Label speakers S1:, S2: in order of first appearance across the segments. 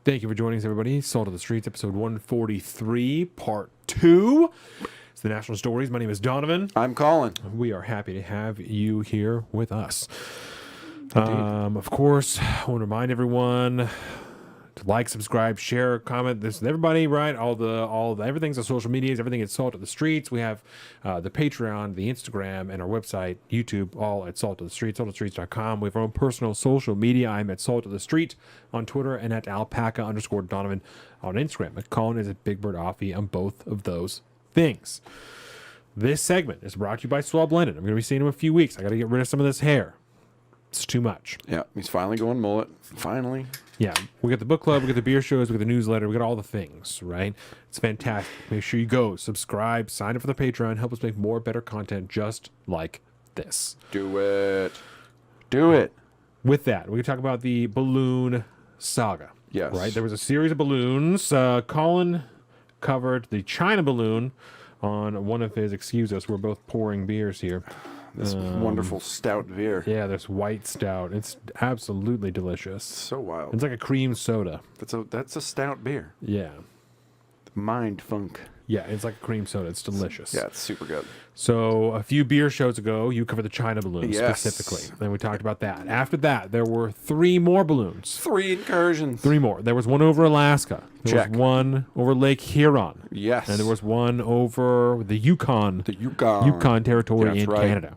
S1: Thank you for joining us, everybody. Salt of the Streets, episode 143, part 2. It's the National Stories. My name is Donovan.
S2: I'm Colin.
S1: We are happy to have you here with us. Of course, I want to remind everyone to like, subscribe, share, comment. This is everybody, right? Everything's on social medias. Everything is Salt of the Streets. We have the Patreon, the Instagram, and our website, YouTube, all at Salt of the Streets, saltofthestreets.com. We have our own personal social media. I'm at Salt of the Street on Twitter and at alpaca_Donovan on Instagram. And Colin is at Big Bird Offie on both of those things. This segment is brought to you by Swell Blended. I'm going to be seeing him in a few weeks. I got to get rid of some of this hair. It's too much.
S2: Yeah, he's finally going mullet. Finally.
S1: Yeah, we got the book club, we got the beer shows, we got the newsletter, we got all the things, right? It's fantastic. Make sure you go, subscribe, sign up for the Patreon, help us make more better content just like this.
S2: Do it. Do it.
S1: With that, we can talk about the balloon saga.
S2: Yes.
S1: Right? There was a series of balloons. Colin covered the China balloon on one of his, excuse us, we're both pouring beers here.
S2: This wonderful stout beer.
S1: Yeah, this white stout. It's absolutely delicious.
S2: So wild.
S1: It's like a cream soda.
S2: That's a stout beer.
S1: Yeah.
S2: Mind funk.
S1: Yeah, it's like a cream soda. It's delicious.
S2: Yeah, it's super good.
S1: So a few beer shows ago, you covered the China balloon
S2: Yes.
S1: specifically. Then we talked about that. After that, there were 3 more balloons.
S2: 3 incursions.
S1: 3 more. There was one over Alaska. There
S2: Check.
S1: was one over Lake Huron.
S2: Yes.
S1: And there was one over the Yukon.
S2: the Yukon.
S1: Yukon territory
S2: That's
S1: in
S2: right.
S1: Canada.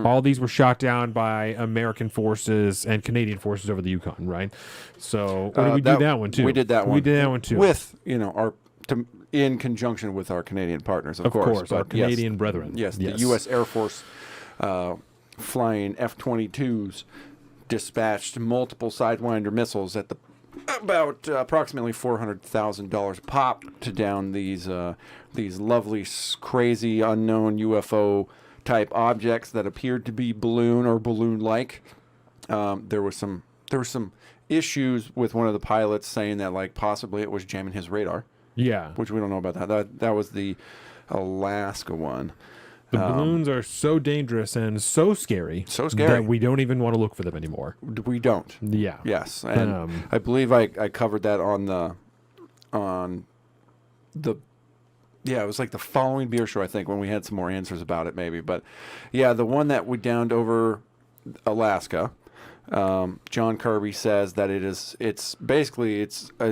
S1: All these were shot down by American forces and Canadian forces over the Yukon, right? So or did we do that one too?
S2: We did that one.
S1: We did that one too.
S2: With, in conjunction with our Canadian partners, of course.
S1: our
S2: But yes,
S1: Canadian brethren.
S2: Yes, the U.S. Air Force flying F-22s dispatched multiple Sidewinder missiles at about approximately $400,000 pop to down these lovely, crazy, unknown UFO type objects that appeared to be balloon or balloon-like. There were some issues with one of the pilots saying that possibly it was jamming his radar.
S1: Yeah.
S2: Which we don't know about that. That was the Alaska one.
S1: The balloons are so dangerous and so scary. That we don't even want to look for them anymore.
S2: We don't.
S1: Yeah.
S2: Yes. And I believe I covered that on the it was like the following beer show, I think, when we had some more answers about it maybe. But yeah, the one that we downed over Alaska, John Kirby says that it's basically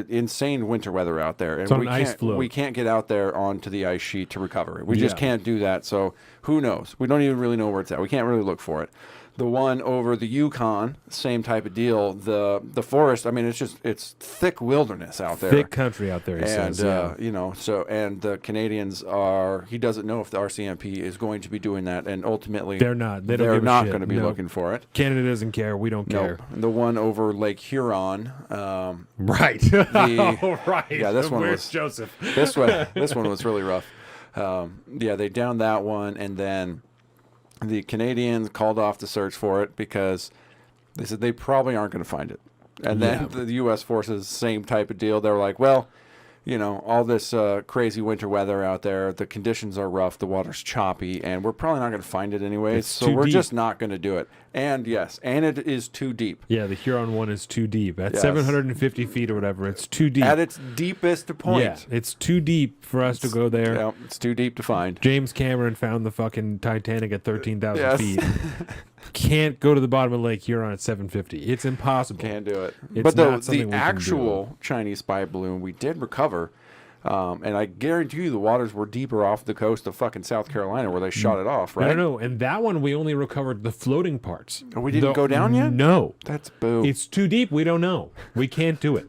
S2: insane winter weather out there, and
S1: it's on an ice floe.
S2: We can't get out there onto the ice sheet to recover it. We just can't do that. So who knows? We don't even really know where it's at. We can't really look for it. The one over the Yukon, same type of deal. The forest. I mean, it's thick wilderness out there.
S1: Thick country out there. He
S2: And
S1: says, yeah.
S2: and the Canadians he doesn't know if the RCMP is going to be doing that, and ultimately
S1: They're not. They don't
S2: they're
S1: give a
S2: not
S1: shit.
S2: going to be
S1: No.
S2: looking for it.
S1: Canada doesn't care. We don't care.
S2: Nope. The one over Lake Huron.
S1: Right. Oh, right.
S2: Yeah, this one
S1: Where's
S2: was
S1: Joseph.
S2: this one was really rough. They downed that one, and then the Canadians called off the search for it because they said they probably aren't going to find it. And then the U.S. forces, same type of deal. They were like, well, all this crazy winter weather out there, the conditions are rough, the water's choppy, and we're probably not going to find it anyways,
S1: It's
S2: so
S1: too
S2: we're
S1: deep.
S2: just not going to do it. And yes, and it is too deep.
S1: Yeah, the Huron one is too deep. At
S2: Yes.
S1: 750 feet or whatever, it's too deep.
S2: At its deepest point.
S1: Yeah, it's too deep for us to go there.
S2: Yeah, it's too deep to find.
S1: James Cameron found the fucking Titanic at 13,000
S2: Yes.
S1: feet. Can't go to the bottom of Lake Huron at 750. It's impossible.
S2: Can't do it.
S1: It's
S2: But
S1: not something
S2: the
S1: we can
S2: actual Chinese spy balloon we did recover, and I guarantee you the waters were deeper off the coast of fucking South Carolina where they shot it off, right?
S1: I don't know. And that one, we only recovered the floating parts.
S2: Oh, we didn't go down yet?
S1: No.
S2: That's boo.
S1: It's too deep. We don't know. We can't do it.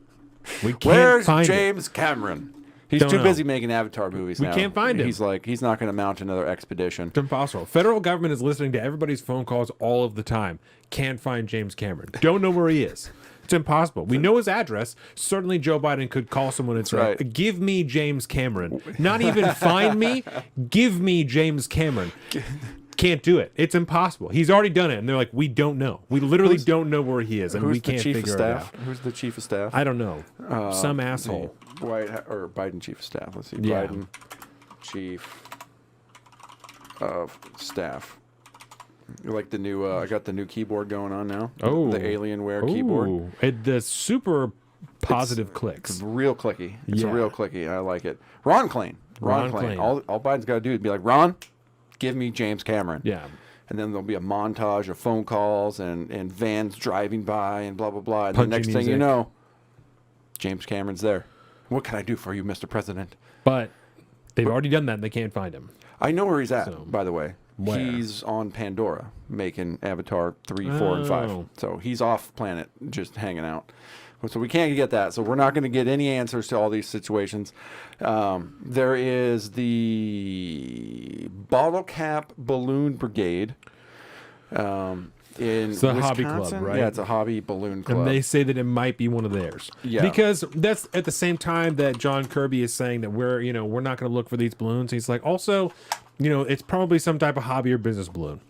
S1: We can't
S2: Where's
S1: find it.
S2: James Cameron? He's
S1: Don't
S2: too
S1: know.
S2: busy making Avatar movies
S1: We
S2: now.
S1: can't find him.
S2: He's not going to mount another expedition.
S1: It's impossible. Federal government is listening to everybody's phone calls all of the time. Can't find James Cameron. Don't know where he is. It's impossible. We know his address. Certainly Joe Biden could call someone and say,
S2: right.
S1: give me James Cameron. Not even find me. Give me James Cameron. Can't do it. It's impossible. He's already done it. And they're like, we don't know. We literally don't know where he is. And we can't figure it out.
S2: Who's the chief of staff?
S1: I don't know. Some asshole.
S2: Biden chief of staff. Let's see.
S1: Yeah.
S2: Biden chief of staff. You like the new? I got the new keyboard going on now.
S1: Oh,
S2: the Alienware keyboard.
S1: The super positive clicks.
S2: Real clicky. It's
S1: Yeah.
S2: real clicky. I like it. Ron Klain.
S1: Ron Klain.
S2: All Biden's got to do is be like, Ron, give me James Cameron.
S1: Yeah.
S2: And then there'll be a montage of phone calls and vans driving by and blah, blah, blah. And
S1: Punchy
S2: the next thing you
S1: music.
S2: know, James Cameron's there. What can I do for you, Mr. President?
S1: But they've already done that and they can't find him.
S2: I know where he's at,
S1: So,
S2: by the way.
S1: where?
S2: He's on Pandora making Avatar 3, 4, and 5.
S1: Oh.
S2: So he's off planet just hanging out. So we can't get that. So we're not going to get any answers to all these situations. There is the Bottle Cap Balloon Brigade in
S1: It's a hobby club,
S2: Wisconsin.
S1: right?
S2: Yeah, it's a hobby balloon club.
S1: And they say that it might be one of theirs.
S2: Yeah.
S1: Because that's at the same time that John Kirby is saying that we're not going to look for these balloons. He's like, also, it's probably some type of hobby or business balloon.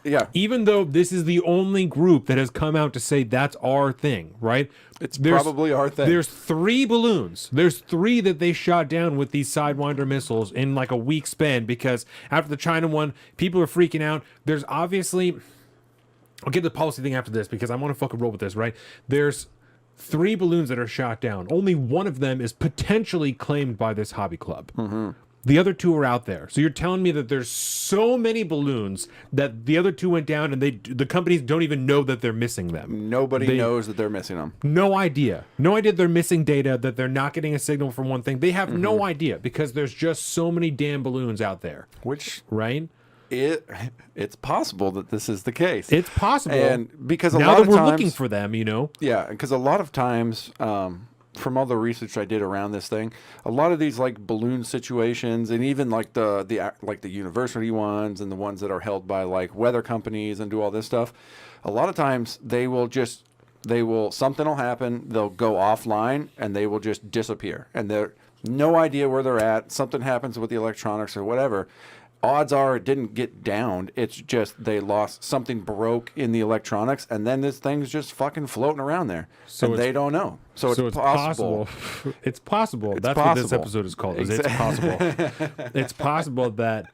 S2: yeah,
S1: Even though this is the only group that has come out to say that's our thing, right?
S2: it's probably our thing.
S1: There's 3 balloons. There's 3 that they shot down with these Sidewinder missiles in like a week span because after the China one, people are freaking out. There's obviously... I'll get the policy thing after this because I want to fucking roll with this, right? There's 3 balloons that are shot down. Only one of them is potentially claimed by this hobby club. Mm-hmm. The other 2 are out there. So you're telling me that there's so many balloons that the other 2 went down and the companies don't even know that they're missing them.
S2: Nobody knows that they're missing them.
S1: No idea. No idea they're missing data, that they're not getting a signal from one thing. They have no idea because there's just so many damn balloons out there,
S2: Which
S1: right?
S2: it's possible that this is the case.
S1: It's possible.
S2: And because a
S1: now
S2: lot
S1: that
S2: of
S1: we're
S2: times,
S1: looking for them,
S2: yeah, because a lot of times, from all the research I did around this thing, a lot of these like balloon situations, and even like the university ones and the ones that are held by like weather companies and do all this stuff, a lot of times something will happen, they'll go offline and they will just disappear, and they're no idea where they're at. Something happens with the electronics or whatever. Odds are it didn't get downed. It's just they lost, something broke in the electronics, and then this thing's just fucking floating around there.
S1: So
S2: And
S1: it's-
S2: they don't know. So it's possible.
S1: It's possible. That's what this
S2: possible.
S1: episode is called. It's possible. It's possible that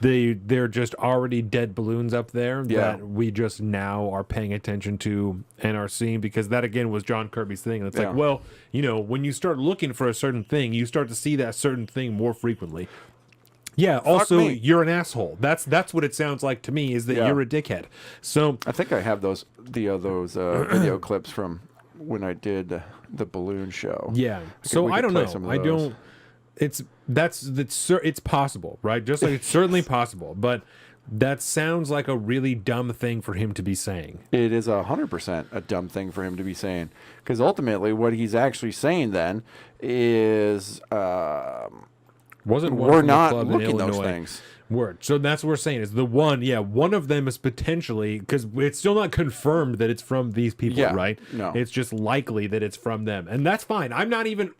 S1: they're just already dead balloons up there
S2: Yeah.
S1: that we just now are paying attention to and are seeing, because that again was John Kirby's thing. And it's
S2: Yeah.
S1: like, well, when you start looking for a certain thing, you start to see that certain thing more frequently. Yeah. Also,
S2: me.
S1: you're an asshole. That's what it sounds like to me, is that
S2: Yeah.
S1: you're a dickhead. So
S2: I think I have those video clips from when I did the balloon show.
S1: yeah.
S2: we
S1: So
S2: could
S1: I don't
S2: play
S1: know.
S2: some of
S1: I
S2: those.
S1: don't. It's possible, right? Just like it's certainly possible, but that sounds like a really dumb thing for him to be saying.
S2: It is 100% a dumb thing for him to be saying, because ultimately what he's actually saying then is
S1: Wasn't one
S2: we're
S1: from the
S2: not
S1: club in
S2: looking those
S1: Illinois.
S2: things.
S1: Word. So that's what we're saying is the one. Yeah, one of them is potentially, because it's still not confirmed that it's from these people,
S2: Yeah,
S1: right?
S2: no.
S1: It's just likely that it's from them, and that's fine. I'm not even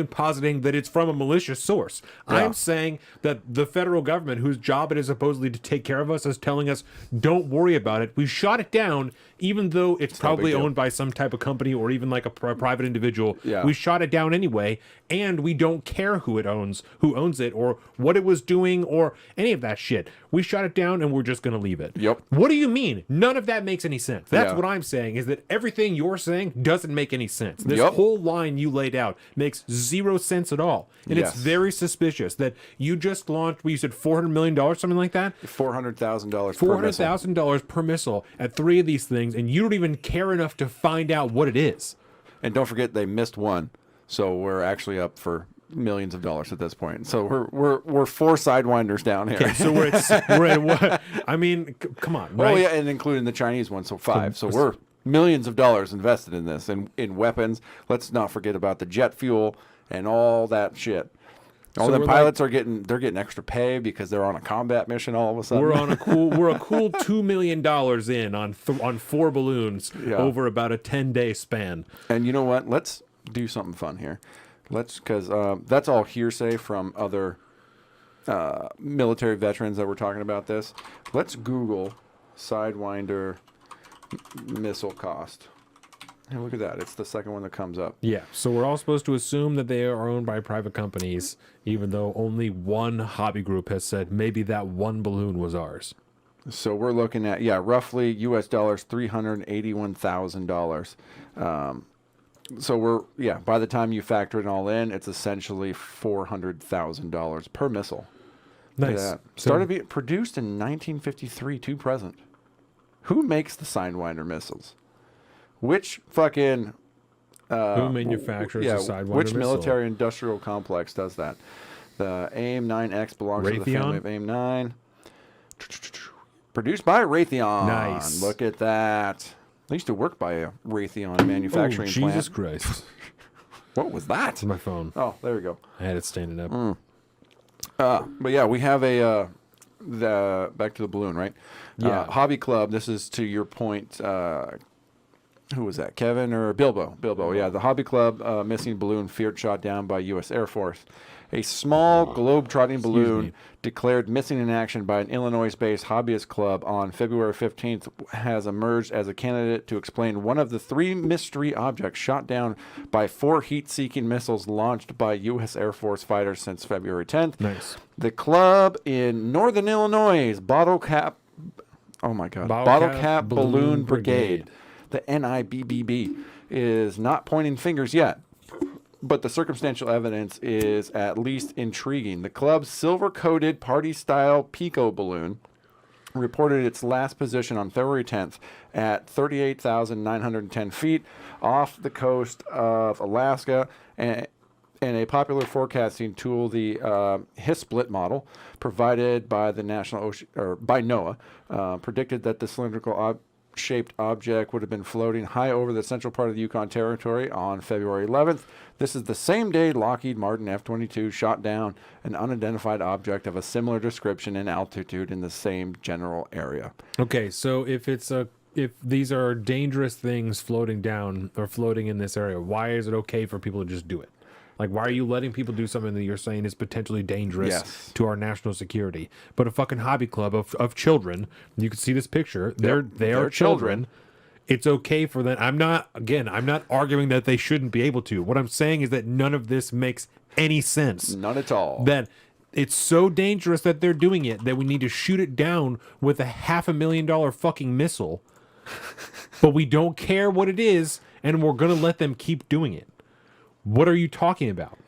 S1: positing that it's from a malicious source.
S2: Yeah.
S1: I'm saying that the federal government, whose job it is supposedly to take care of us, is telling us, "Don't worry about it. We shot it down, even though it's
S2: no big
S1: probably
S2: deal.
S1: owned by some type of company or even like a private individual.
S2: Yeah.
S1: We shot it down anyway, and we don't care who owns it, or what it was doing, or any of that shit. We shot it down and we're just going to leave it."
S2: Yep.
S1: What do you mean? None of that makes any sense. That's
S2: Yeah.
S1: what I'm saying, is that everything you're saying doesn't make any sense. This
S2: Yep.
S1: whole line you laid out makes zero sense at all. And it's
S2: Yes.
S1: very suspicious that you just launched, you said $400 million, something like that?
S2: $400,000 per missile.
S1: $400,000 per missile at 3 of these things, and you don't even care enough to find out what it is.
S2: And don't forget they missed one, so we're actually up for millions of dollars at this point. So we're 4 sidewinders down here.
S1: Okay, so we're at what? I mean, come on, right?
S2: Oh yeah, and including the Chinese one, so 5. So we're millions of dollars invested in this, and in weapons. Let's not forget about the jet fuel and all that shit. All
S1: So
S2: the
S1: we're
S2: pilots are getting extra pay because they're on a combat mission all of a sudden.
S1: We're a cool $2 million in on 4 balloons
S2: Yeah.
S1: over about a 10-day span.
S2: And you know what? Let's do something fun here. Because that's all hearsay from other military veterans that were talking about this. Let's Google Sidewinder missile cost. Hey, look at that. It's the second one that comes up.
S1: Yeah, so we're all supposed to assume that they are owned by private companies, even though only one hobby group has said maybe that one balloon was ours.
S2: So we're looking at, roughly US dollars, $381,000. So by the time you factor it all in, it's essentially $400,000 per missile.
S1: Nice.
S2: Yeah. Started being produced in 1953 to present. Who makes the Sidewinder missiles? Which fucking
S1: Who manufactures the Sidewinder
S2: which
S1: missile?
S2: military industrial complex does that? The AIM-9X belongs to the family of AIM-9. Produced by Raytheon.
S1: Nice.
S2: Look at that. I used to work by a Raytheon manufacturing plant.
S1: Jesus Christ.
S2: What was that?
S1: It's my phone.
S2: Oh, there we go.
S1: I had it standing up.
S2: But yeah, we have the back to the balloon, right?
S1: Yeah.
S2: Hobby Club. This is to your point. Who was that? Kevin or Bilbo? Bilbo. Yeah. The Hobby Club missing balloon feared shot down by U.S. Air Force. A small globe-trotting balloon declared missing in action by an Illinois-based hobbyist club on February 15th has emerged as a candidate to explain one of the 3 mystery objects shot down by 4 heat-seeking missiles launched by U.S. Air Force fighters since February 10th.
S1: Nice.
S2: The club in northern Illinois, Bottle Cap Balloon Brigade, the NIBBB, is not pointing fingers yet. But the circumstantial evidence is at least intriguing. The club's silver-coated party-style Pico balloon reported its last position on February 10th at 38,910 feet off the coast of Alaska, and a popular forecasting tool, the HISPLIT model, provided by the National Ocean or by NOAA, predicted that the cylindrical shaped object would have been floating high over the central part of the Yukon Territory on February 11th. This is the same day Lockheed Martin F-22 shot down an unidentified object of a similar description and altitude in the same general area.
S1: Okay, so if these are dangerous things floating down or floating in this area, why is it okay for people to just do it? Like, why are you letting people do something that you're saying is potentially dangerous to our national security? But a fucking hobby club of children, you can see this picture. They are children. It's okay for them. I'm not arguing that they shouldn't be able to. What I'm saying is that none of this makes any sense.
S2: None at all.
S1: That it's so dangerous that they're doing it that we need to shoot it down with a $500,000 fucking missile. But we don't care what it is, and we're going to let them keep doing it. What are you talking about?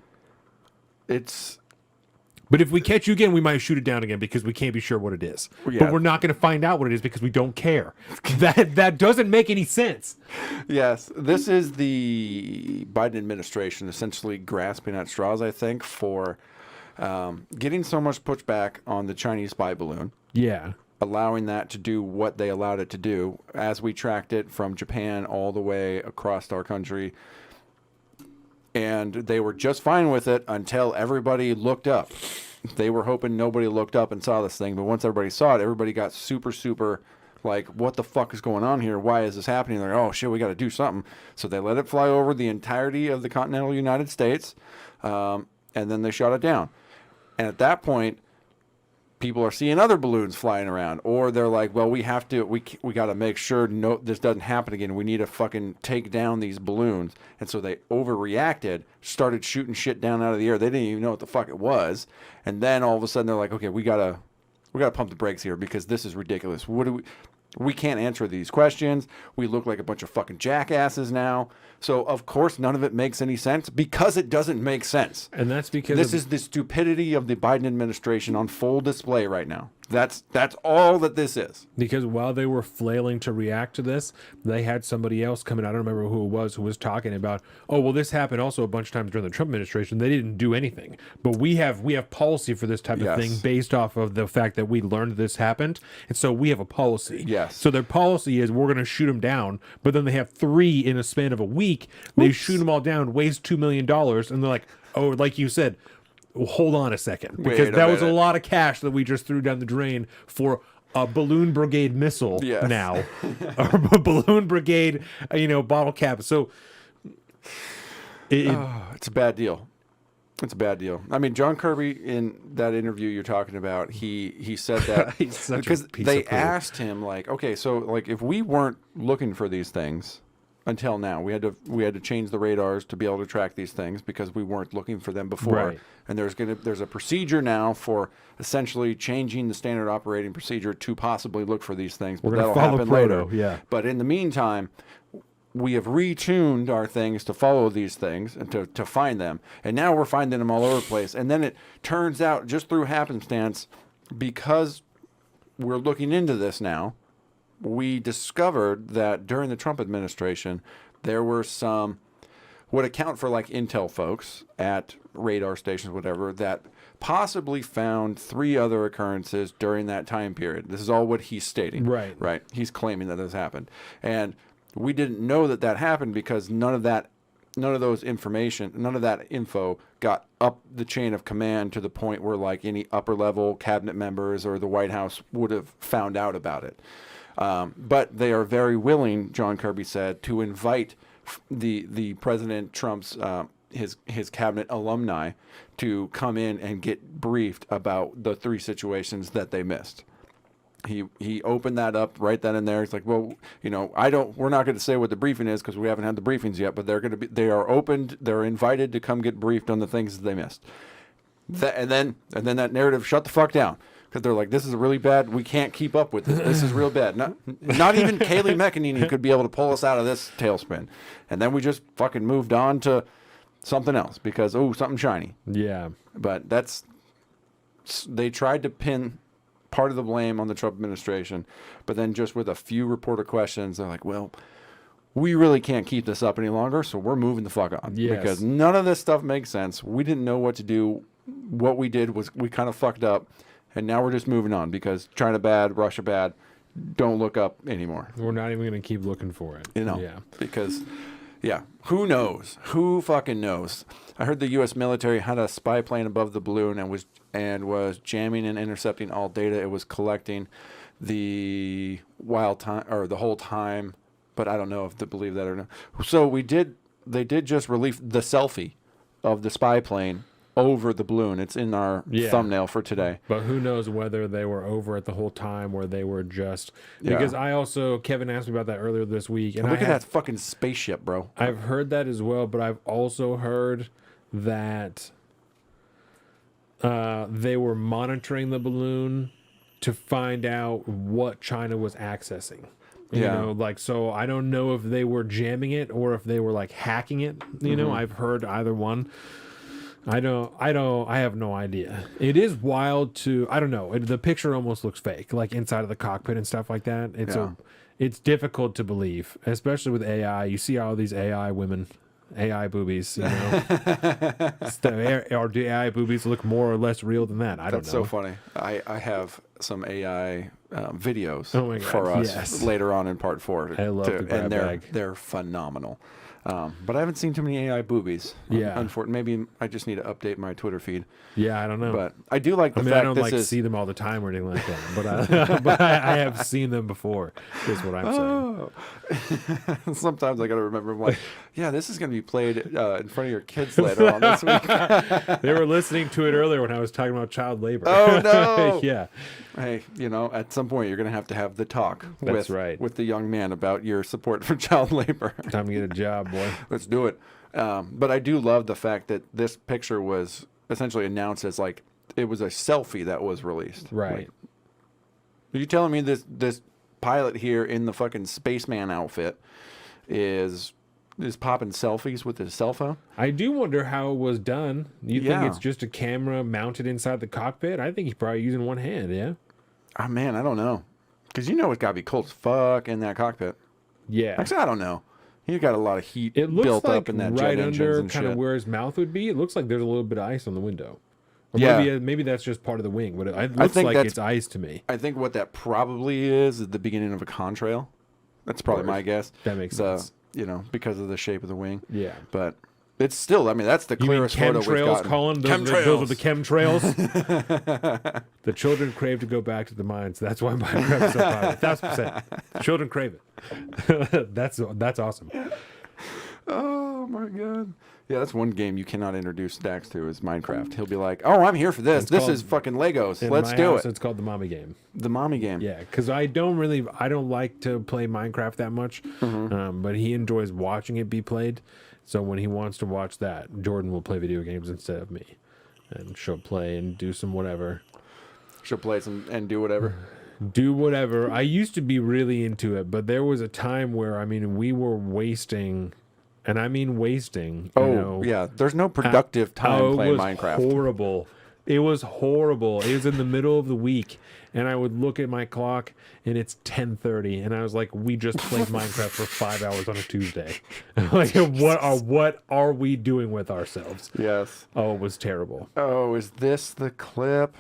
S1: But if we catch you again, we might shoot it down again because we can't be sure what it is.
S2: Yeah.
S1: But we're not going to find out what it is because we don't care. That doesn't make any sense.
S2: Yes, this is the Biden administration essentially grasping at straws, I think, for getting so much pushback on the Chinese spy balloon.
S1: Yeah.
S2: Allowing that to do what they allowed it to do as we tracked it from Japan all the way across our country. And they were just fine with it until everybody looked up. They were hoping nobody looked up and saw this thing. But once everybody saw it, everybody got super like, what the fuck is going on here? Why is this happening? They're like, oh, shit, we got to do something. So they let it fly over the entirety of the continental United States. And then they shot it down. And at that point, people are seeing other balloons flying around, or they're like, well, we got to make sure this doesn't happen again. We need to fucking take down these balloons. And so they overreacted, started shooting shit down out of the air. They didn't even know what the fuck it was. And then all of a sudden they're like, okay, we got to pump the brakes here because this is ridiculous. We can't answer these questions. We look like a bunch of fucking jackasses now. So, of course, none of it makes any sense because it doesn't make sense.
S1: And that's because
S2: this is the stupidity of the Biden administration on full display right now. That's all that this is.
S1: Because while they were flailing to react to this, they had somebody else come in. I don't remember who it was who was talking about, oh, well, this happened also a bunch of times during the Trump administration. They didn't do anything. But we have policy for this type of thing based off of the fact that we learned this happened. And so we have a policy.
S2: Yes.
S1: So their policy is we're going to shoot them down. But then they have 3 in a span of a week. They shoot them all down, waste $2 million. And they're like, oh, like you said, well, hold on a second, because that was a lot of cash that we just threw down the drain for a balloon brigade missile now, or a balloon brigade, bottle cap. So
S2: it's a bad deal. It's a bad deal. I mean, John Kirby in that interview you're talking about, he said that because they asked him like, okay, so like if we weren't looking for these things until now, we had to change the radars to be able to track these things because we weren't looking for them before.
S1: Right.
S2: And there's a procedure now for essentially changing the standard operating procedure to possibly look for these things. But
S1: We're going to
S2: that'll
S1: follow
S2: happen
S1: Proto,
S2: later.
S1: yeah.
S2: But in the meantime, we have retuned our things to follow these things and to find them. And now we're finding them all over the place. And then it turns out, just through happenstance, because we're looking into this now, we discovered that during the Trump administration, there were some, would account for like intel folks at radar stations, whatever, that possibly found 3 other occurrences during that time period. This is all what he's stating.
S1: Right.
S2: Right. He's claiming that this happened. And we didn't know that that happened because none of that info got up the chain of command to the point where like any upper level cabinet members or the White House would have found out about it. But they are very willing, John Kirby said, to invite the President Trump's his cabinet alumni to come in and get briefed about the 3 situations that they missed. He opened that up right then and there. He's like, well, we're not going to say what the briefing is because we haven't had the briefings yet, but they are opened, they're invited to come get briefed on the things that they missed. And then that narrative shut the fuck down because they're like, this is really bad. We can't keep up with this. This is real bad. Not even Kayleigh McEnany could be able to pull us out of this tailspin. And then we just fucking moved on to something else because, something shiny.
S1: Yeah.
S2: But they tried to pin part of the blame on the Trump administration, but then just with a few reporter questions, they're like, well, we really can't keep this up any longer, so we're moving the fuck on.
S1: Yes.
S2: Because none of this stuff makes sense. We didn't know what to do. What we did was we kind of fucked up, and now we're just moving on because China bad, Russia bad, don't look up anymore.
S1: We're not even going to keep looking for it. Yeah.
S2: Because, who knows? Who fucking knows? I heard the U.S. military had a spy plane above the balloon and was jamming and intercepting all data it was collecting the whole time, but I don't know if to believe that or not. So they did just release the selfie of the spy plane over the balloon. It's in our thumbnail for today.
S1: But who knows whether they were over it the whole time or they were just... Because Kevin asked me about that earlier this week. And
S2: look at that fucking spaceship, bro.
S1: I've heard that as well, but I've also heard that they were monitoring the balloon to find out what China was accessing. You know, so I don't know if they were jamming it or if they were like hacking it. You know, I've heard either one. I have no idea. It is wild I don't know. The picture almost looks fake, like inside of the cockpit and stuff like that. It's difficult to believe, especially with AI. You see all these AI women, AI boobies, or do AI boobies look more or less real than that? I don't know.
S2: That's so funny. I have some AI videos
S1: for
S2: us later on in part 4.
S1: I love the grab bag.
S2: They're phenomenal. But I haven't seen too many AI boobies. Unfortunately, maybe I just need to update my Twitter feed.
S1: Yeah, I don't know.
S2: But I do like the fact
S1: I don't see them all the time or anything like that. But I have seen them before. Is what I'm saying.
S2: Sometimes I got to remember. I'm like, this is going to be played in front of your kids later on this week.
S1: They were listening to it earlier when I was talking about child labor.
S2: Oh no!
S1: Yeah.
S2: Hey, at some point you're going to have the talk.
S1: That's right.
S2: With the young man about your support for child labor.
S1: Time to get a job, boy.
S2: Let's do it. But I do love the fact that this picture was essentially announced as like it was a selfie that was released.
S1: Right.
S2: Like, are you telling me this pilot here in the fucking spaceman outfit is popping selfies with his cell phone?
S1: I do wonder how it was done. You think it's just a camera mounted inside the cockpit? I think he's probably using one hand, yeah?
S2: Oh, man, I don't know. Because it's got to be cold as fuck in that cockpit.
S1: Yeah.
S2: Actually, I don't know. He's got a lot of heat built up in that
S1: right
S2: jet engines and
S1: kind
S2: shit.
S1: of where his mouth would be. It looks like there's a little bit of ice on the window. Or maybe that's just part of the wing, but it looks like it's ice to me.
S2: I think what that probably is the beginning of a contrail. That's probably my guess.
S1: That makes sense.
S2: Because of the shape of the wing.
S1: Yeah.
S2: But it's still, that's the clearest photo we've gotten.
S1: Colin? Those are the chemtrails. The children crave to go back to the mines. That's why Minecraft is so popular. 1,000%. Children crave it. That's awesome.
S2: Oh my god. Yeah, that's one game you cannot introduce Dax to is Minecraft. He'll be like, "Oh, I'm here for this. This is fucking Legos. Let's do it."
S1: It's called the mommy game.
S2: The mommy game.
S1: Yeah, because I don't like to play Minecraft that much, but he enjoys watching it be played. So when he wants to watch that, Jordan will play video games instead of me, and she'll play and do some whatever.
S2: She'll play some and do whatever.
S1: do whatever. I used to be really into it, but there was a time where, I mean, we were wasting, and I mean wasting. You know,
S2: yeah. There's no productive time playing Minecraft.
S1: Horrible. It was horrible. It was in the middle of the week, and I would look at my clock, and it's 10:30, and I was like, "We just played Minecraft for 5 hours on a Tuesday. Like, what are we doing with ourselves?"
S2: Yes.
S1: Oh, it was terrible.
S2: Oh, is this the clip?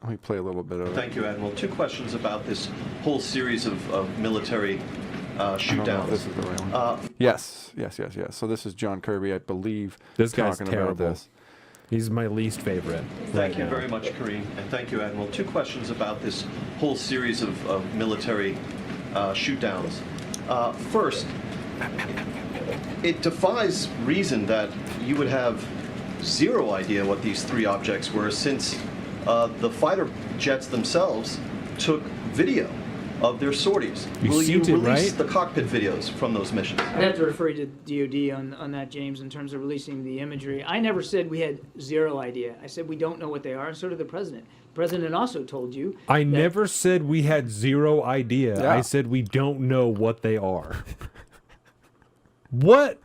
S2: Let me play a little bit of it.
S3: Thank you, Admiral. 2 questions about this whole series of military
S2: I don't know
S3: shoot-downs.
S2: if this is the right one. Yes. So this is John Kirby, I believe.
S1: This guy's
S2: talking
S1: terrible.
S2: about this.
S1: He's my least favorite.
S3: Thank you
S1: now.
S3: very much, Kareem, and thank you, Admiral. 2 questions about this whole series of military shoot-downs. First, it defies reason that you would have zero idea what these 3 objects were, since the fighter jets themselves took video of their sorties.
S1: You
S3: Will you
S1: synced it,
S3: release
S1: right?
S3: the cockpit videos from those missions?
S4: I'd have to refer you to DOD on that, James, in terms of releasing the imagery. I never said we had zero idea. I said we don't know what they are, and so did the president. The president also told you.
S1: I
S4: that-
S1: never said we had zero idea.
S2: Yeah.
S1: I said we don't know what they are. What?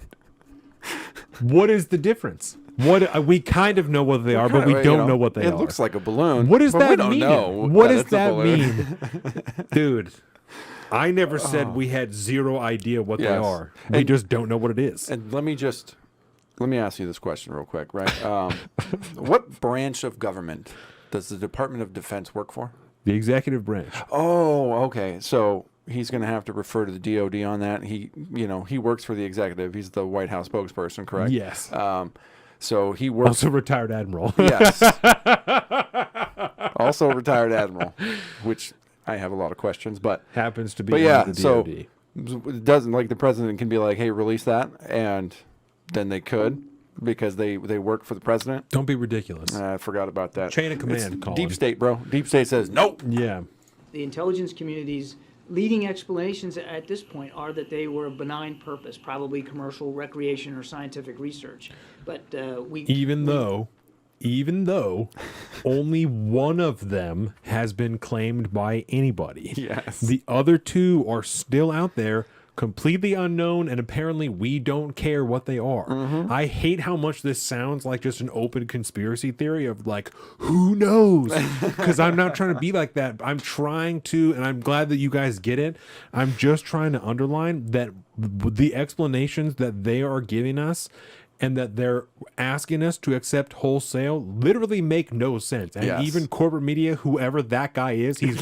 S1: What is the difference? What we kind of know what they are, but we don't know what they are.
S2: It looks like a balloon.
S1: What does
S2: but
S1: that
S2: we don't
S1: mean?
S2: know
S1: What does
S2: it's a
S1: that
S2: balloon.
S1: mean? Dude, I never said we had zero idea what they
S2: Yes.
S1: are. We
S2: And-
S1: just don't know what it is.
S2: And let me ask you this question real quick, right? What branch of government does the Department of Defense work for?
S1: The executive branch.
S2: Oh, okay. So he's going to have to refer to the DOD on that. He works for the executive. He's the White House spokesperson, correct?
S1: Yes.
S2: So he works.
S1: Also retired admiral.
S2: Yes. Also retired admiral, which I have a lot of questions, but
S1: Happens to be
S2: But
S1: one
S2: yeah,
S1: of the
S2: so
S1: DOD.
S2: it doesn't, like, the president can be like, "Hey, release that," and then they could, because they work for the president.
S1: Don't be ridiculous.
S2: I forgot about that.
S1: Chain of
S2: It's
S1: command, Colin.
S2: deep state, bro. Deep state says nope.
S1: Yeah.
S4: The intelligence community's leading explanations at this point are that they were a benign purpose, probably commercial, recreation, or scientific research. But
S1: Even though only one of them has been claimed by anybody.
S2: Yes.
S1: The other 2 are still out there, completely unknown, and apparently we don't care what they are.
S2: Mm-hmm.
S1: I hate how much this sounds like just an open conspiracy theory of like, who knows? Because I'm not trying to be like that. I'm trying to, and I'm glad that you guys get it. I'm just trying to underline that the explanations that they are giving us and that they're asking us to accept wholesale literally make no sense. And
S2: Yes.
S1: even corporate media, whoever that guy is, he's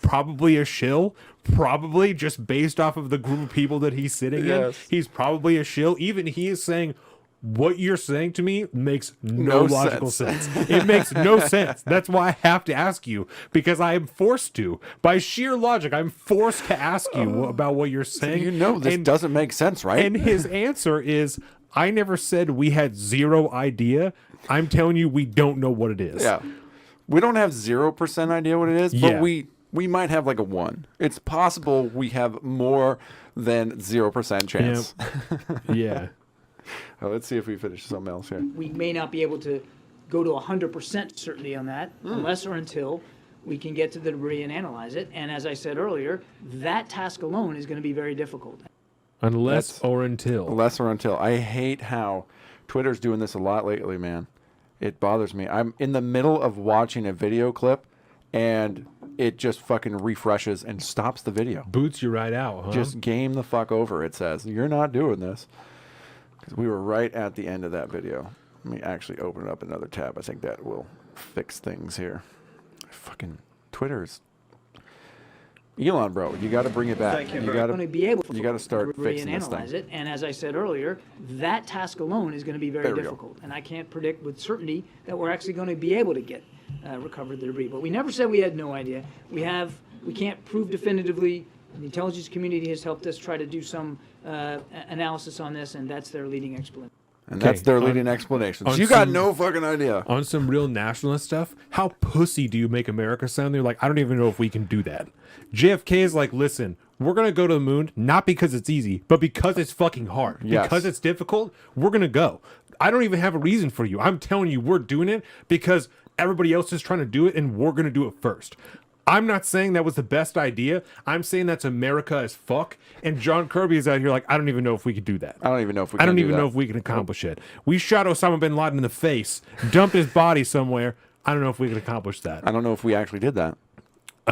S1: probably a shill, probably just based off of the group of people that he's sitting
S2: Yes.
S1: in. He's probably a shill. Even he is saying, what you're saying to me makes no logical sense. It makes no sense. That's why I have to ask you, because I am forced to. By sheer logic, I'm forced to ask you about what you're saying.
S2: You know this
S1: And-
S2: doesn't make sense, right?
S1: and his answer is, I never said we had zero idea. I'm telling you, we don't know what it is.
S2: Yeah. We don't have 0% idea what it is,
S1: Yeah.
S2: but we might have like a 1. It's possible we have more than 0% chance.
S1: Yeah.
S2: Let's see if we finish something else here.
S4: we may not be able to go to 100% certainty on that unless or until we can get to the debris and analyze it. And as I said earlier, that task alone is going to be very difficult.
S1: Unless
S2: That's-
S1: or until.
S2: Unless or until. I hate how Twitter's doing this a lot lately, man. It bothers me. I'm in the middle of watching a video clip, and it just fucking refreshes and stops the video.
S1: Boots you right out, huh?
S2: Just game the fuck over, it says. You're not doing this. Because we were right at the end of that video. Let me actually open up another tab. I think that will fix things here. Fucking Twitter's... Elon, bro, you got to bring it back.
S3: Thank you
S2: You
S3: very
S2: got
S4: Going to
S2: to...
S4: be able
S2: you gotta start
S4: debris
S2: fixing
S4: and
S2: this thing.
S4: analyze it. And as I said earlier, that task alone is going to be very
S2: There we go.
S4: difficult. And I can't predict with certainty that we're actually going to be able to get recover the debris. But we never said we had no idea. We can't prove definitively. The intelligence community has helped us try to do some analysis on this, and that's their leading explanation.
S2: And that's
S1: Okay,
S2: their
S1: on-
S2: leading explanations.
S1: on
S2: You got
S1: some-
S2: no fucking idea.
S1: On some real nationalist stuff, how pussy do you make America sound? They're like, I don't even know if we can do that. JFK is like, listen, we're going to go to the moon, not because it's easy, but because it's fucking hard.
S2: Yes.
S1: Because it's difficult, we're going to go. I don't even have a reason for you. I'm telling you, we're doing it because everybody else is trying to do it, and we're going to do it first. I'm not saying that was the best idea. I'm saying that's America as fuck. And John Kirby is out here like, I don't even know if we could do that.
S2: I don't even know if we
S1: I
S2: can
S1: don't
S2: do
S1: even
S2: that.
S1: know if we can accomplish it. We shot Osama bin Laden in the face, dumped his body somewhere. I don't know if we can accomplish that.
S2: I don't know if we actually did that.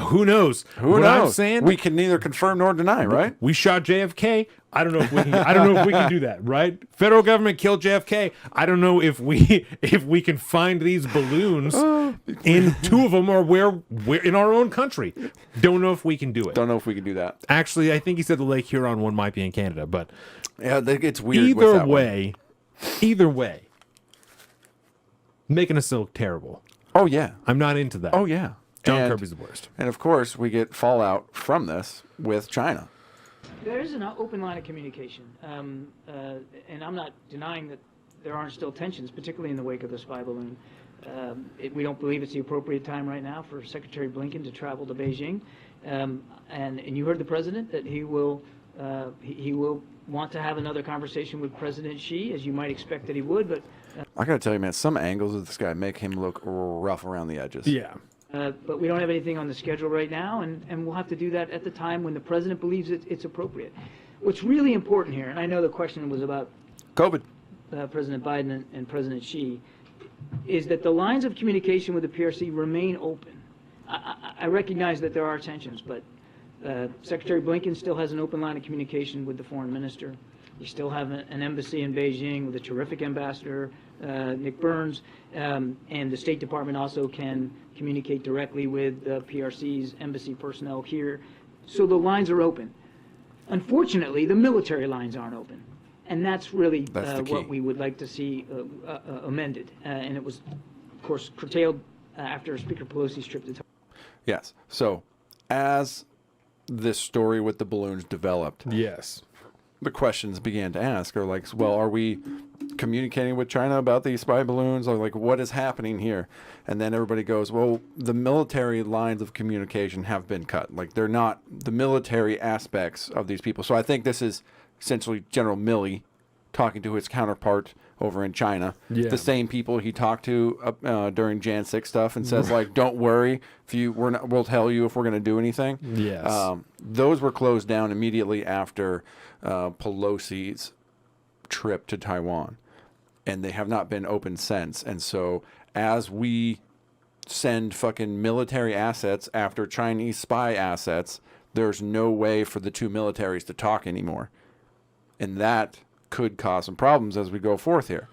S1: Who knows?
S2: Who
S1: what
S2: knows?
S1: I'm saying,
S2: We can neither confirm nor deny, right?
S1: we shot JFK. I don't know if we can. I don't know if we can do that. Right? Federal government killed JFK. I don't know if we can find these balloons in two of them or where in our own country. Don't know if we can do it.
S2: Don't know if we can do that.
S1: Actually, I think he said the Lake Huron one might be in Canada, but
S2: Yeah, it's weird. with that one.
S1: either way, making us look terrible.
S2: Oh yeah.
S1: I'm not into that.
S2: Oh yeah.
S1: John
S2: And-
S1: Kirby's the worst.
S2: And of course, we get fallout from this with China.
S4: There is an open line of communication, and I'm not denying that there aren't still tensions, particularly in the wake of the spy balloon. We don't believe it's the appropriate time right now for Secretary Blinken to travel to Beijing, and you heard the president that he will want to have another conversation with President Xi, as you might expect that he would, but.
S2: I gotta tell you, man, some angles of this guy make him look rough around the edges.
S1: Yeah.
S4: But we don't have anything on the schedule right now, and we'll have to do that at the time when the president believes it's appropriate. What's really important here, and I know the question was about
S2: COVID.
S4: President Biden and President Xi, is that the lines of communication with the PRC remain open. I recognize that there are tensions, but Secretary Blinken still has an open line of communication with the foreign minister. We still have an embassy in Beijing with a terrific ambassador, Nick Burns, and the State Department also can communicate directly with the PRC's embassy personnel here. So the lines are open. Unfortunately, the military lines aren't open. And that's really
S2: That's the key.
S4: what we would like to see amended. And it was, of course, curtailed after Speaker Pelosi's trip to Taiwan.
S2: Yes. So, as this story with the balloons developed,
S1: Yes.
S2: the questions began to ask are like, well, are we communicating with China about these spy balloons? Or like, what is happening here? And then everybody goes, well, the military lines of communication have been cut. Like, they're not the military aspects of these people. So I think this is essentially General Milley talking to his counterpart over in China.
S1: Yeah.
S2: The same people he talked to during Jan 6 stuff and says, like, don't worry, we'll tell you if we're going to do anything.
S1: Yes.
S2: Those were closed down immediately after Pelosi's trip to Taiwan, and they have not been open since. And so as we send fucking military assets after Chinese spy assets, there's no way for the two militaries to talk anymore. And that could cause some problems as we go forth here.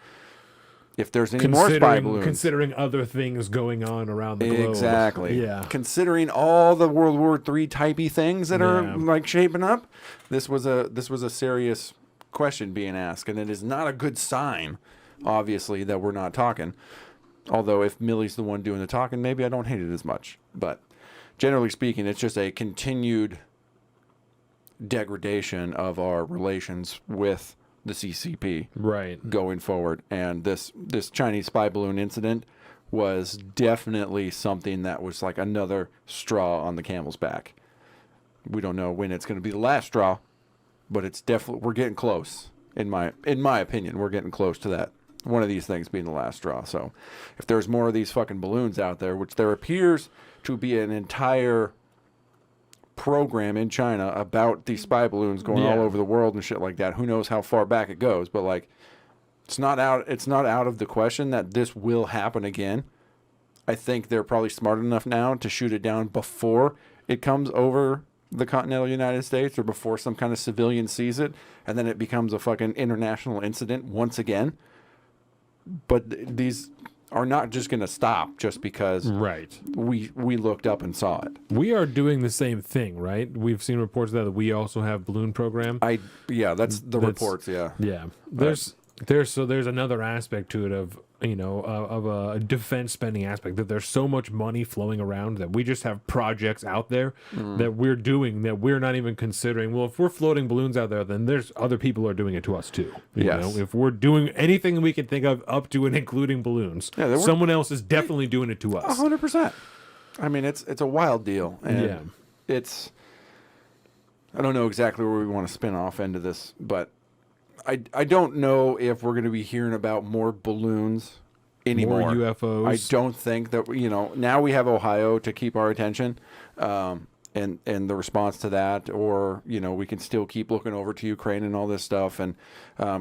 S2: If there's any more spy balloons.
S1: Considering other things going on around the globe.
S2: Exactly.
S1: Yeah.
S2: Considering all the World War III typey things that are
S1: Yeah.
S2: like shaping up, this was a serious question being asked, and it is not a good sign, obviously, that we're not talking. Although if Millie's the one doing the talking, maybe I don't hate it as much. But generally speaking, it's just a continued degradation of our relations with the CCP
S1: Right.
S2: going forward. And this Chinese spy balloon incident was definitely something that was like another straw on the camel's back. We don't know when it's going to be the last straw, but it's definitely, we're getting close. In my opinion, we're getting close to that. One of these things being the last straw. So if there's more of these fucking balloons out there, which there appears to be an entire program in China about these spy balloons going all
S1: Yeah.
S2: over the world and shit like that. Who knows how far back it goes, but like it's not out of the question that this will happen again. I think they're probably smart enough now to shoot it down before it comes over the continental United States or before some kind of civilian sees it, and then it becomes a fucking international incident once again. But these are not just going to stop just because
S1: Right.
S2: we looked up and saw it.
S1: We are doing the same thing, right? We've seen reports that we also have balloon program.
S2: That's the reports, yeah.
S1: Yeah. There's another aspect to it of a defense spending aspect, that there's so much money flowing around that we just have projects out there that we're doing that we're not even considering. Well, if we're floating balloons out there, then there's other people are doing it to us too. You
S2: Yes.
S1: know, if we're doing anything we can think of up to and including balloons,
S2: Yeah,
S1: someone else is definitely doing it to us.
S2: 100%. I mean, it's a wild deal, and
S1: Yeah.
S2: it's. I don't know exactly where we want to spin off into this, but I don't know if we're going to be hearing about more balloons anymore.
S1: More UFOs.
S2: I don't think that, now we have Ohio to keep our attention, and the response to that, or, we can still keep looking over to Ukraine and all this stuff. And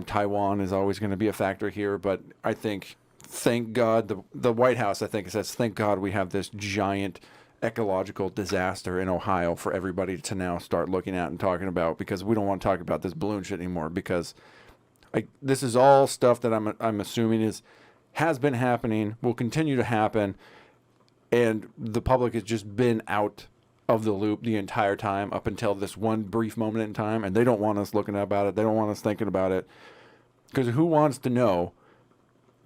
S2: Taiwan is always going to be a factor here. But I think, thank God, the White House, I think it says, thank God we have this giant ecological disaster in Ohio for everybody to now start looking at and talking about, because we don't want to talk about this balloon shit anymore, because this is all stuff that I'm assuming has been happening, will continue to happen, and the public has just been out of the loop the entire time up until this one brief moment in time, and they don't want us looking about it. They don't want us thinking about it, because who wants to know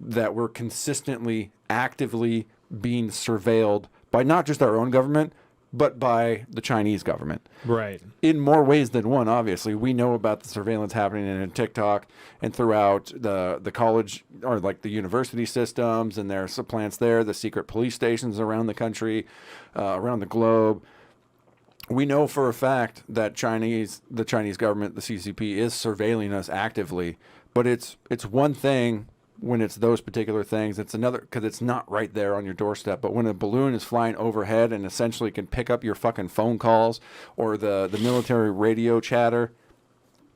S2: that we're consistently, actively being surveilled by not just our own government, but by the Chinese government?
S1: Right.
S2: In more ways than one, obviously. We know about the surveillance happening in TikTok and throughout the college, or like the university systems, and their supplants there, the secret police stations around the country, around the globe. We know for a fact that the Chinese government, the CCP, is surveilling us actively, but it's one thing when it's those particular things. It's another, because it's not right there on your doorstep. But when a balloon is flying overhead and essentially can pick up your fucking phone calls or the military radio chatter,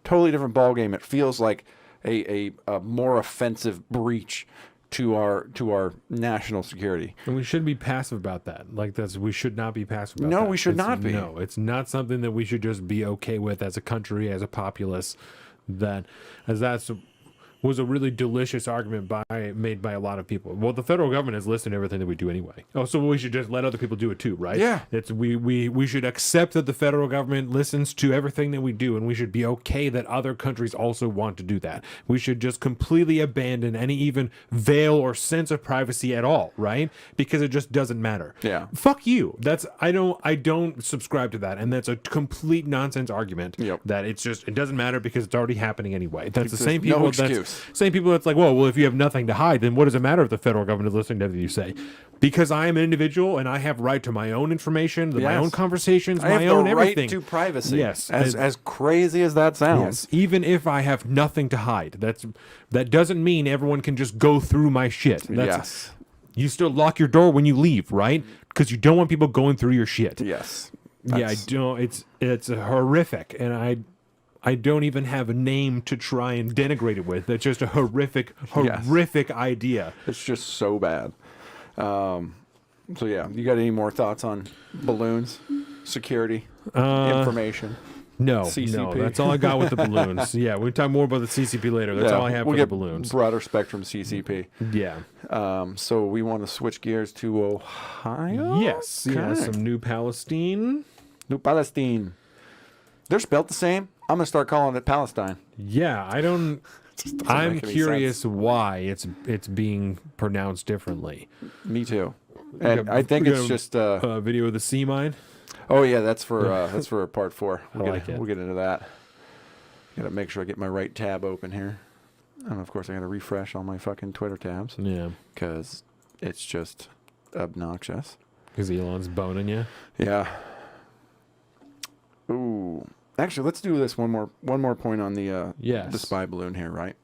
S2: totally different ballgame. It feels like a more offensive breach to our national security.
S1: And we should be passive about that. We should not be passive about that.
S2: No, we should not be.
S1: No, it's not something that we should just be okay with as a country, as a populace. That's was a really delicious argument made by a lot of people. Well, the federal government has listened to everything that we do anyway. Oh, so we should just let other people do it too, right?
S2: Yeah.
S1: We should accept that the federal government listens to everything that we do, and we should be okay that other countries also want to do that. We should just completely abandon any even veil or sense of privacy at all, right? Because it just doesn't matter.
S2: Yeah.
S1: Fuck you. I don't subscribe to that, and that's a complete nonsense argument.
S2: Yep.
S1: That it doesn't matter because it's already happening anyway. That's the
S2: There's
S1: same
S2: no
S1: people.
S2: excuse.
S1: Same people that's like, well, if you have nothing to hide, then what does it matter if the federal government is listening to everything you say? Because I am an individual and I have right to my own information, my
S2: Yes.
S1: own conversations,
S2: I
S1: my
S2: have
S1: own
S2: the
S1: everything.
S2: right to privacy.
S1: Yes.
S2: As crazy as that sounds.
S1: Yes, even if I have nothing to hide, that doesn't mean everyone can just go through my shit.
S2: Yes.
S1: You still lock your door when you leave, right? Because you don't want people going through your shit.
S2: Yes.
S1: Yeah, I
S2: That's-
S1: don't. It's horrific, and I don't even have a name to try and denigrate it with. That's just a horrific idea.
S2: It's just so bad. So yeah, you got any more thoughts on balloons, security, information?
S1: No,
S2: CCP.
S1: that's all I got with the balloons. Yeah, we can talk more about the CCP later. That's all I have
S2: we'll
S1: for the
S2: get
S1: balloons.
S2: Broader spectrum CCP.
S1: Yeah.
S2: So we want to switch gears to Ohio.
S1: Yes. Yeah.
S2: Okay.
S1: Some New Palestine.
S2: New Palestine. They're spelled the same. I'm gonna start calling it Palestine.
S1: Yeah, I don't. I'm
S2: make any
S1: curious why it's being pronounced differently.
S2: Me too. And
S1: got-
S2: I think
S1: we
S2: it's
S1: got
S2: just.
S1: A video of the sea mine.
S2: Oh yeah, that's for part 4.
S1: I like it.
S2: We'll get into that. Gotta make sure I get my right tab open here. And of course I gotta refresh all my fucking Twitter tabs
S1: Yeah,
S2: because it's just obnoxious.
S1: because Elon's boning you.
S2: Yeah. Ooh. Actually, let's do this one more point on the
S1: Yes.
S2: the spy balloon here, right?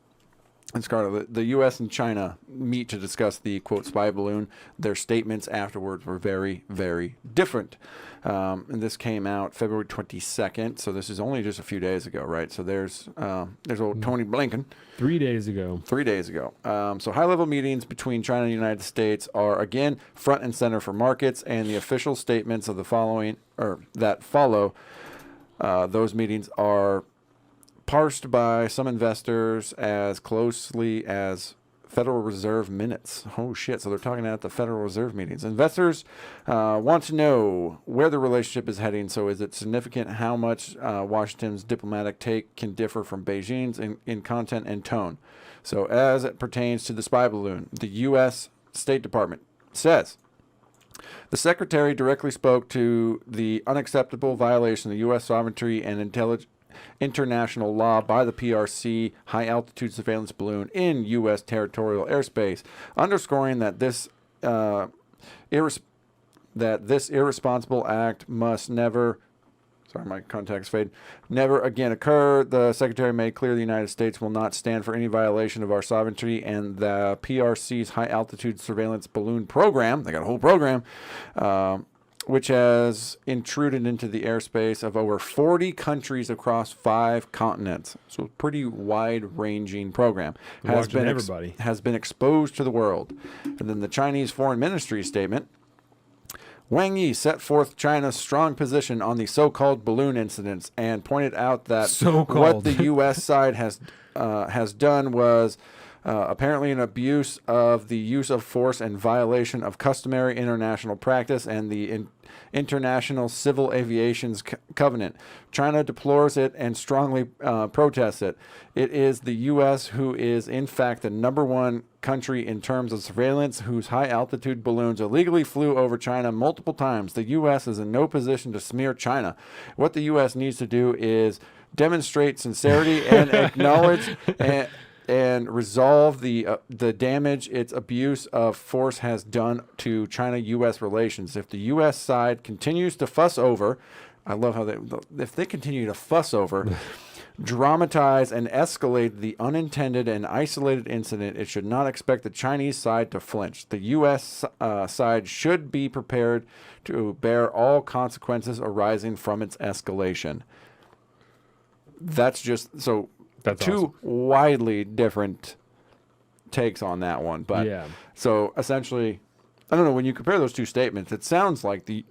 S2: And Scarlett, the U.S. and China meet to discuss the quote spy balloon. Their statements afterwards were very, very different. And this came out February 22nd, so this is only just a few days ago, right? So there's old Tony Blinken.
S1: 3 days ago.
S2: 3 days ago. So high-level meetings between China and the United States are, again, front and center for markets, and the official statements of the following, or that follow, those meetings are parsed by some investors as closely as Federal Reserve minutes. Oh, shit. So they're talking at the Federal Reserve meetings. Investors want to know where the relationship is heading. So is it significant how much Washington's diplomatic take can differ from Beijing's in content and tone? So as it pertains to the spy balloon, the U.S. State Department says the secretary directly spoke to the unacceptable violation of U.S. sovereignty and international law by the PRC high-altitude surveillance balloon in U.S. territorial airspace, underscoring that this irresponsible act must never Sorry, my contacts fade. Never again occur. The Secretary made clear the United States will not stand for any violation of our sovereignty, and the PRC's high altitude surveillance balloon program, they got a whole program, which has intruded into the airspace of over 40 countries across 5 continents. So a pretty wide-ranging program.
S1: Watching everybody.
S2: Has been exposed to the world. And then the Chinese Foreign Ministry statement, Wang Yi set forth China's strong position on the so-called balloon incidents and pointed out that what the U.S. side has done was apparently an abuse of the use of force and violation of customary international practice and the International Civil Aviation's Covenant. China deplores it and strongly protests it. It is the U.S. who is, in fact, the #1 country in terms of surveillance whose high-altitude balloons illegally flew over China multiple times. The U.S. is in no position to smear China. What the U.S. needs to do is demonstrate sincerity and acknowledge and resolve the damage its abuse of force has done to China-U.S. relations. If the U.S. side continues to fuss over, I love how if they continue to fuss over, dramatize and escalate the unintended and isolated incident, it should not expect the Chinese side to flinch. The U.S. Side should be prepared to bear all consequences arising from its escalation. That's just so.
S1: That's
S2: two widely different takes on that one. But
S1: yeah.
S2: So essentially, I don't know, when you compare those two statements, it sounds like the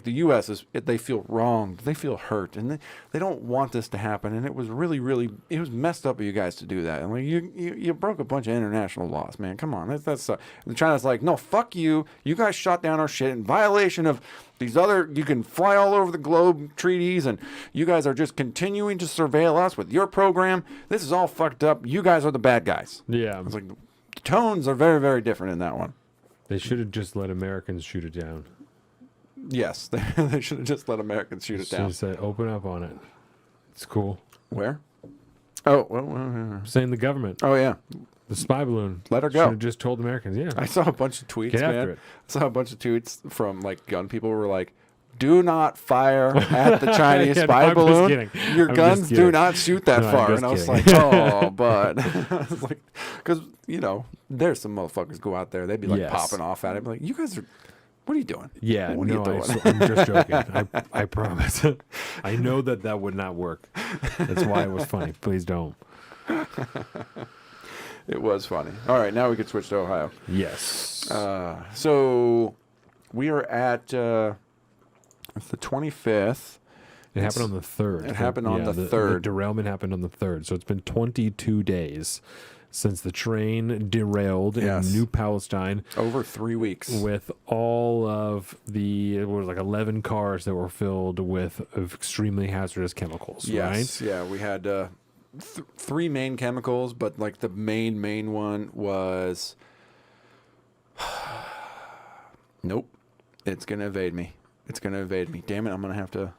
S2: U.S. they feel wronged, they feel hurt, and they don't want this to happen. And it was really, really, it was messed up of you guys to do that. And like you broke a bunch of international laws, man. Come on, that's and China's like, no, fuck you. You guys shot down our shit in violation of these other. You can fly all over the globe treaties, and you guys are just continuing to surveil us with your program. This is all fucked up. You guys are the bad guys.
S1: Yeah.
S2: It's like the tones are very, very different in that one.
S1: They should have just let Americans shoot it down.
S2: Yes, they should have just let Americans shoot it down.
S1: Just say, open up on it. It's cool.
S2: Where? Oh, well,
S1: Saying the government.
S2: oh yeah.
S1: The spy balloon.
S2: Let her go.
S1: Should have just told Americans. Yeah.
S2: I saw a bunch of tweets,
S1: Get
S2: man.
S1: after it.
S2: I saw a bunch of tweets from like gun people who were like, "Do not fire at the Chinese
S1: Yeah,
S2: spy
S1: I'm just
S2: balloon.
S1: kidding.
S2: Your
S1: I'm
S2: guns
S1: just
S2: do
S1: kidding.
S2: not shoot that
S1: No, I'm
S2: far."
S1: just
S2: And I was
S1: kidding.
S2: like, "Oh, but," I was like, because there's some motherfuckers go out there, they'd be like
S1: Yes.
S2: popping off at it, like, "You guys are, what are you doing?"
S1: Yeah,
S2: What are you doing?
S1: I'm just joking. I promise. I know that would not work. That's why it was funny. Please don't.
S2: It was funny. All right, now we can switch to Ohio.
S1: Yes.
S2: So we are at it's the 25th.
S1: It happened on the 3rd.
S2: It happened on the
S1: The
S2: 3rd.
S1: derailment happened on the 3rd. So it's been 22 days since the train derailed
S2: Yes.
S1: in New Palestine
S2: Over 3 weeks.
S1: with all of it was like 11 cars that were filled with extremely hazardous chemicals,
S2: Yes.
S1: right?
S2: Yeah, we had 3 main chemicals, but like the main one was nope. It's going to evade me. Damn it, I'm going to have to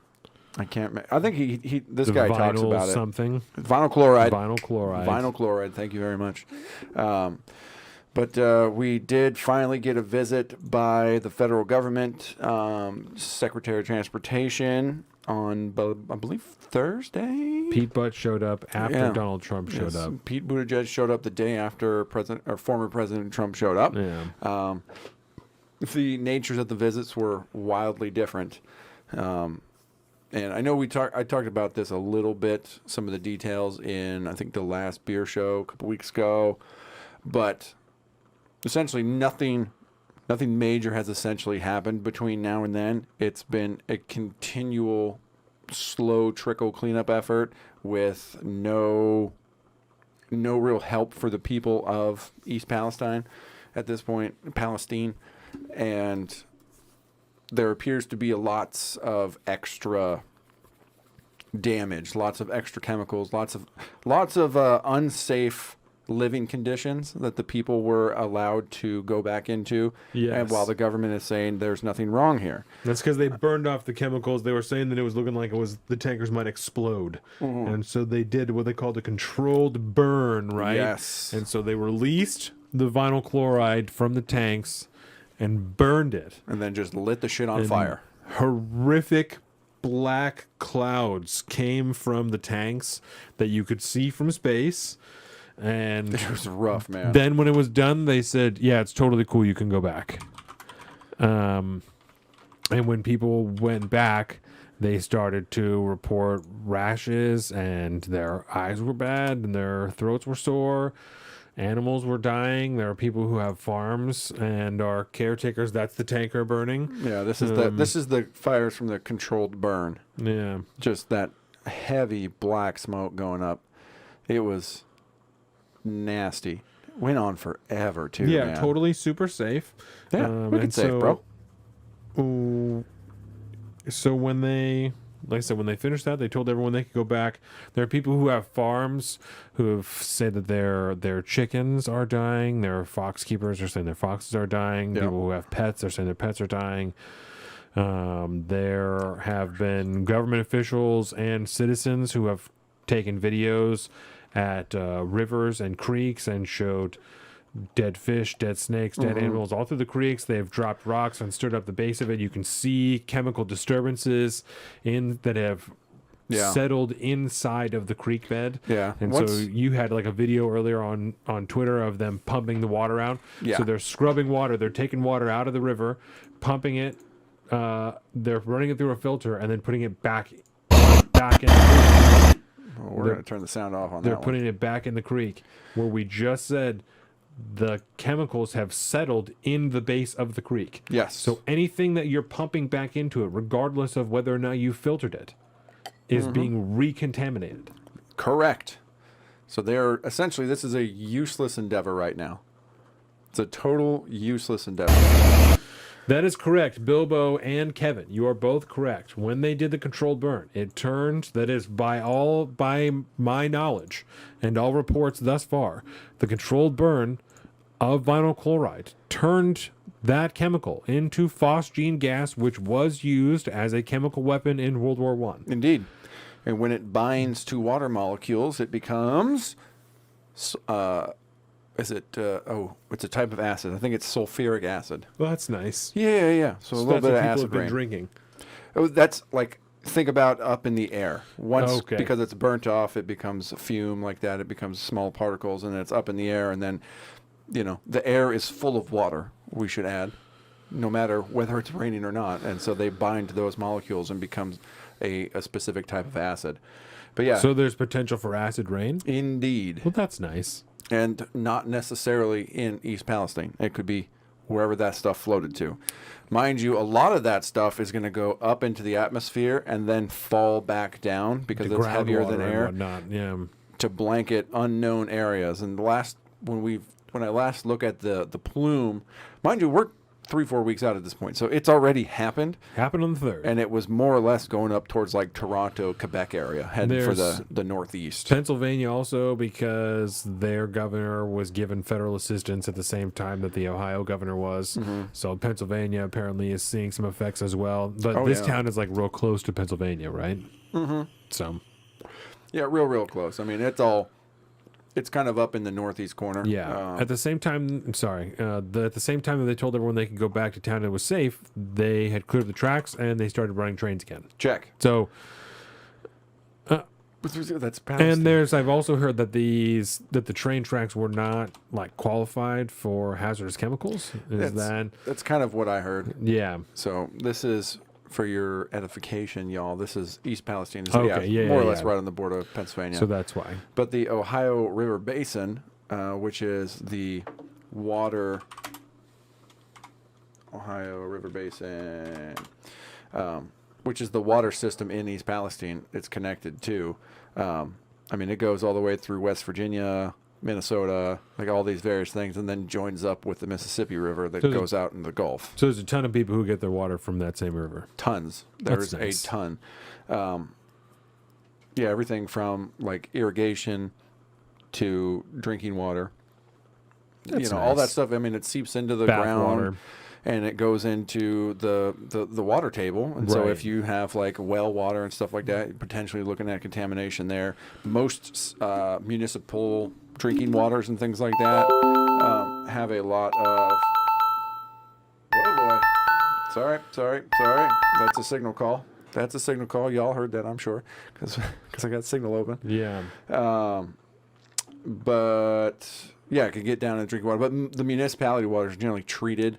S2: I can't I think this
S1: The
S2: guy talks
S1: vinyl
S2: about
S1: something.
S2: it. Vinyl chloride.
S1: Vinyl chloride.
S2: Thank you very much. But we did finally get a visit by the federal government, Secretary of Transportation on, I believe, Thursday.
S1: Pete Butt showed up after
S2: Yeah.
S1: Donald Trump showed
S2: Yes,
S1: up.
S2: Pete Buttigieg showed up the day after former President Trump showed up.
S1: Yeah.
S2: The natures of the visits were wildly different. And I know I talked about this a little bit, some of the details in, I think, the last beer show a couple weeks ago. But essentially nothing major has essentially happened between now and then. It's been a continual slow trickle cleanup effort with no real help for the people of East Palestine at this point, Palestine. And there appears to be lots of extra damage, lots of extra chemicals, lots of unsafe living conditions that the people were allowed to go back into.
S1: Yes.
S2: And while the government is saying there's nothing wrong here.
S1: That's because they burned off the chemicals. They were saying that it was looking like the tankers might explode.
S2: Mm-hmm.
S1: And so they did what they called a controlled burn, right?
S2: Yes.
S1: And so they released the vinyl chloride from the tanks and burned it.
S2: And then just lit the shit on
S1: And
S2: fire.
S1: Horrific black clouds came from the tanks that you could see from space. And
S2: It was rough, man.
S1: then when it was done, they said, "Yeah, it's totally cool. You can go back." And when people went back, they started to report rashes, and their eyes were bad, and their throats were sore. Animals were dying. There are people who have farms and are caretakers. That's the tanker burning.
S2: Yeah, this is the fires from the controlled burn.
S1: Yeah.
S2: Just that heavy black smoke going up. It was nasty. Went on forever too.
S1: Yeah,
S2: man.
S1: totally super safe.
S2: Yeah, wicked
S1: and
S2: safe, bro.
S1: So when they, like I said, when they finished that, they told everyone they could go back. There are people who have farms who have said that their chickens are dying. There are fox keepers who are saying their foxes are dying.
S2: Yeah.
S1: People who have pets are saying their pets are dying. There have been government officials and citizens who have taken videos at rivers and creeks and showed dead fish, dead snakes, dead animals all through the creeks. They have dropped rocks and stirred up the base of it. You can see chemical disturbances that have settled inside of the creek bed.
S2: Yeah.
S1: And so you had like a video earlier on Twitter of them pumping the water out.
S2: Yeah.
S1: So they're scrubbing water. They're taking water out of the river, pumping it. They're running it through a filter and then putting it back in the creek.
S2: Well, we're going to turn the sound off on that
S1: They're
S2: one.
S1: putting it back in the creek where we just said the chemicals have settled in the base of the creek.
S2: Yes.
S1: So anything that you're pumping back into it, regardless of whether or not you filtered it, is being recontaminated.
S2: Correct. So they're essentially, this is a useless endeavor right now. It's a total useless endeavor.
S1: That is correct, Bilbo and Kevin. You are both correct. When they did the controlled burn, it turned, that is by my knowledge and all reports thus far, the controlled burn of vinyl chloride turned that chemical into phosgene gas, which was used as a chemical weapon in World War One.
S2: Indeed. And when it binds to water molecules, it becomes, it's a type of acid. I think it's sulfuric acid.
S1: Well, that's nice.
S2: Yeah. So a little
S1: That's
S2: bit
S1: what
S2: of
S1: people
S2: acid
S1: have been
S2: rain.
S1: drinking.
S2: Oh, that's like, think about up in the air. Once,
S1: Okay.
S2: because it's burnt off, it becomes a fume like that. It becomes small particles, and then it's up in the air. And then, the air is full of water, we should add, no matter whether it's raining or not. And so they bind to those molecules and becomes a specific type of acid. But yeah,
S1: So there's potential for acid rain?
S2: indeed.
S1: Well, that's nice.
S2: And not necessarily in East Palestine. It could be wherever that stuff floated to. Mind you, a lot of that stuff is going to go up into the atmosphere and then fall back down because
S1: The
S2: it's heavier than
S1: groundwater and
S2: air
S1: whatnot, yeah.
S2: to blanket unknown areas. And when I last look at the plume, mind you, we're 3-4 weeks out at this point, so it's already happened.
S1: Happened on the 3rd.
S2: And it was more or less going up towards like Toronto, Quebec area, heading for
S1: There's-
S2: the northeast.
S1: Pennsylvania also, because their governor was given federal assistance at the same time that the Ohio governor was. So Pennsylvania apparently is seeing some effects as well. But
S2: Oh,
S1: this
S2: yeah.
S1: town is like real close to Pennsylvania, right? Mm-hmm. So,
S2: Yeah, real close. I mean, it's kind of up in the northeast corner.
S1: yeah. At the same time, I'm sorry. At the same time that they told everyone they could go back to town and it was safe, they had cleared the tracks and they started running trains again.
S2: Check.
S1: So,
S2: That's Palestine.
S1: and I've also heard that the train tracks were not like qualified for hazardous chemicals.
S2: That's kind of what I heard.
S1: Yeah.
S2: So this is, for your edification, y'all, this is East Palestine. It's,
S1: Okay, yeah,
S2: more or
S1: yeah,
S2: less
S1: yeah.
S2: right on the border of Pennsylvania.
S1: So that's why.
S2: But the Ohio River Basin, which is the Ohio River Basin, which is the water system in East Palestine, it's connected to. It goes all the way through West Virginia, Minnesota, like all these various things, and then joins up with the Mississippi River that
S1: So
S2: goes out in the Gulf.
S1: So there's a ton of people who get their water from that same river.
S2: Tons.
S1: That's
S2: There's
S1: nice.
S2: a ton. Everything from like irrigation to drinking water.
S1: That's
S2: all that
S1: nice.
S2: stuff. I mean, it seeps into the
S1: Bath
S2: ground
S1: water.
S2: and it goes into the water table. And so
S1: Right.
S2: if you have like well water and stuff like that, you're potentially looking at contamination there. Most municipal drinking waters and things like that have a lot of. Whoa, boy. Sorry. That's a signal call. That's a signal call. Y'all heard that, I'm sure, because I got signal open.
S1: Yeah.
S2: But yeah, it could get down in drinking water. But the municipality water is generally treated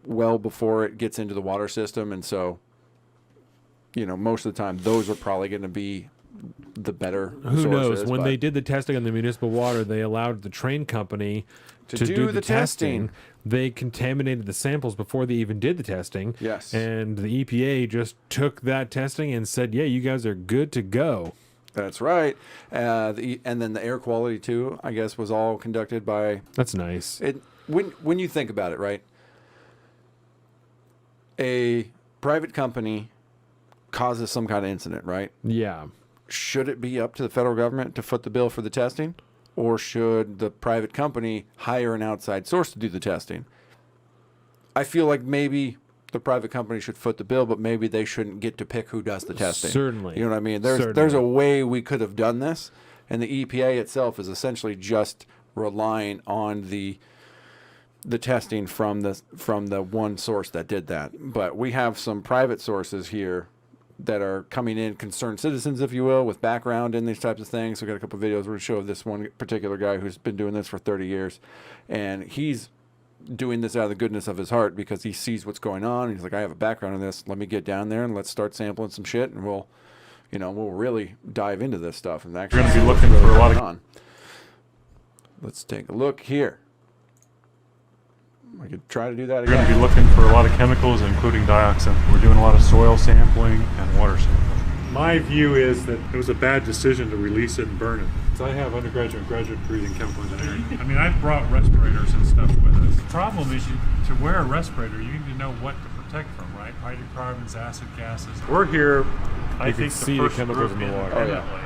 S2: well before it gets into the water system, and so, you know, most of the time those are probably going to be the better
S1: Who knows?
S2: sources,
S1: When
S2: but-
S1: they did the testing on the municipal water, they allowed the train company to do the testing. They contaminated the samples before they even did the testing.
S2: Yes.
S1: And the EPA just took that testing and said, yeah, you guys are good to go.
S2: That's right. And then the air quality too, I guess, was all conducted by
S1: That's nice.
S2: it. When you think about it, right? A private company causes some kind of incident, right?
S1: Yeah.
S2: Should it be up to the federal government to foot the bill for the testing, or should the private company hire an outside source to do the testing? I feel like maybe the private company should foot the bill, but maybe they shouldn't get to pick who does the testing.
S1: Certainly.
S2: You know what I mean? There's a way we could have done this, and the EPA itself is essentially just relying on the testing from the one source that did that. But we have some private sources here that are coming in, concerned citizens, if you will, with background in these types of things. We got a couple of videos we're going to show of this one particular guy who's been doing this for 30 years, and he's doing this out of the goodness of his heart because he sees what's going on. And he's like, I have a background in this. Let me get down there and let's start sampling some shit, and we'll really dive into this stuff. And actually,
S5: We're gonna be
S2: see what's
S5: looking
S2: really
S5: for a lot of-
S2: going on. Let's take a look here. I could try to do that
S5: We're going to be
S2: again.
S5: looking for a lot of chemicals, including dioxin. We're doing a lot of soil sampling and water sampling. My view is that it was a bad decision to release it and burn it. So I have undergraduate and graduate degrees in chemical engineering. I mean, I've brought respirators and stuff with us. The problem is to wear a respirator, you need to know what to protect from, right? Hydrocarbons, acid gases. We're here, I
S1: You can
S5: think,
S1: see
S5: the
S1: the
S5: first
S1: chemicals
S5: group
S1: in the water.
S5: independently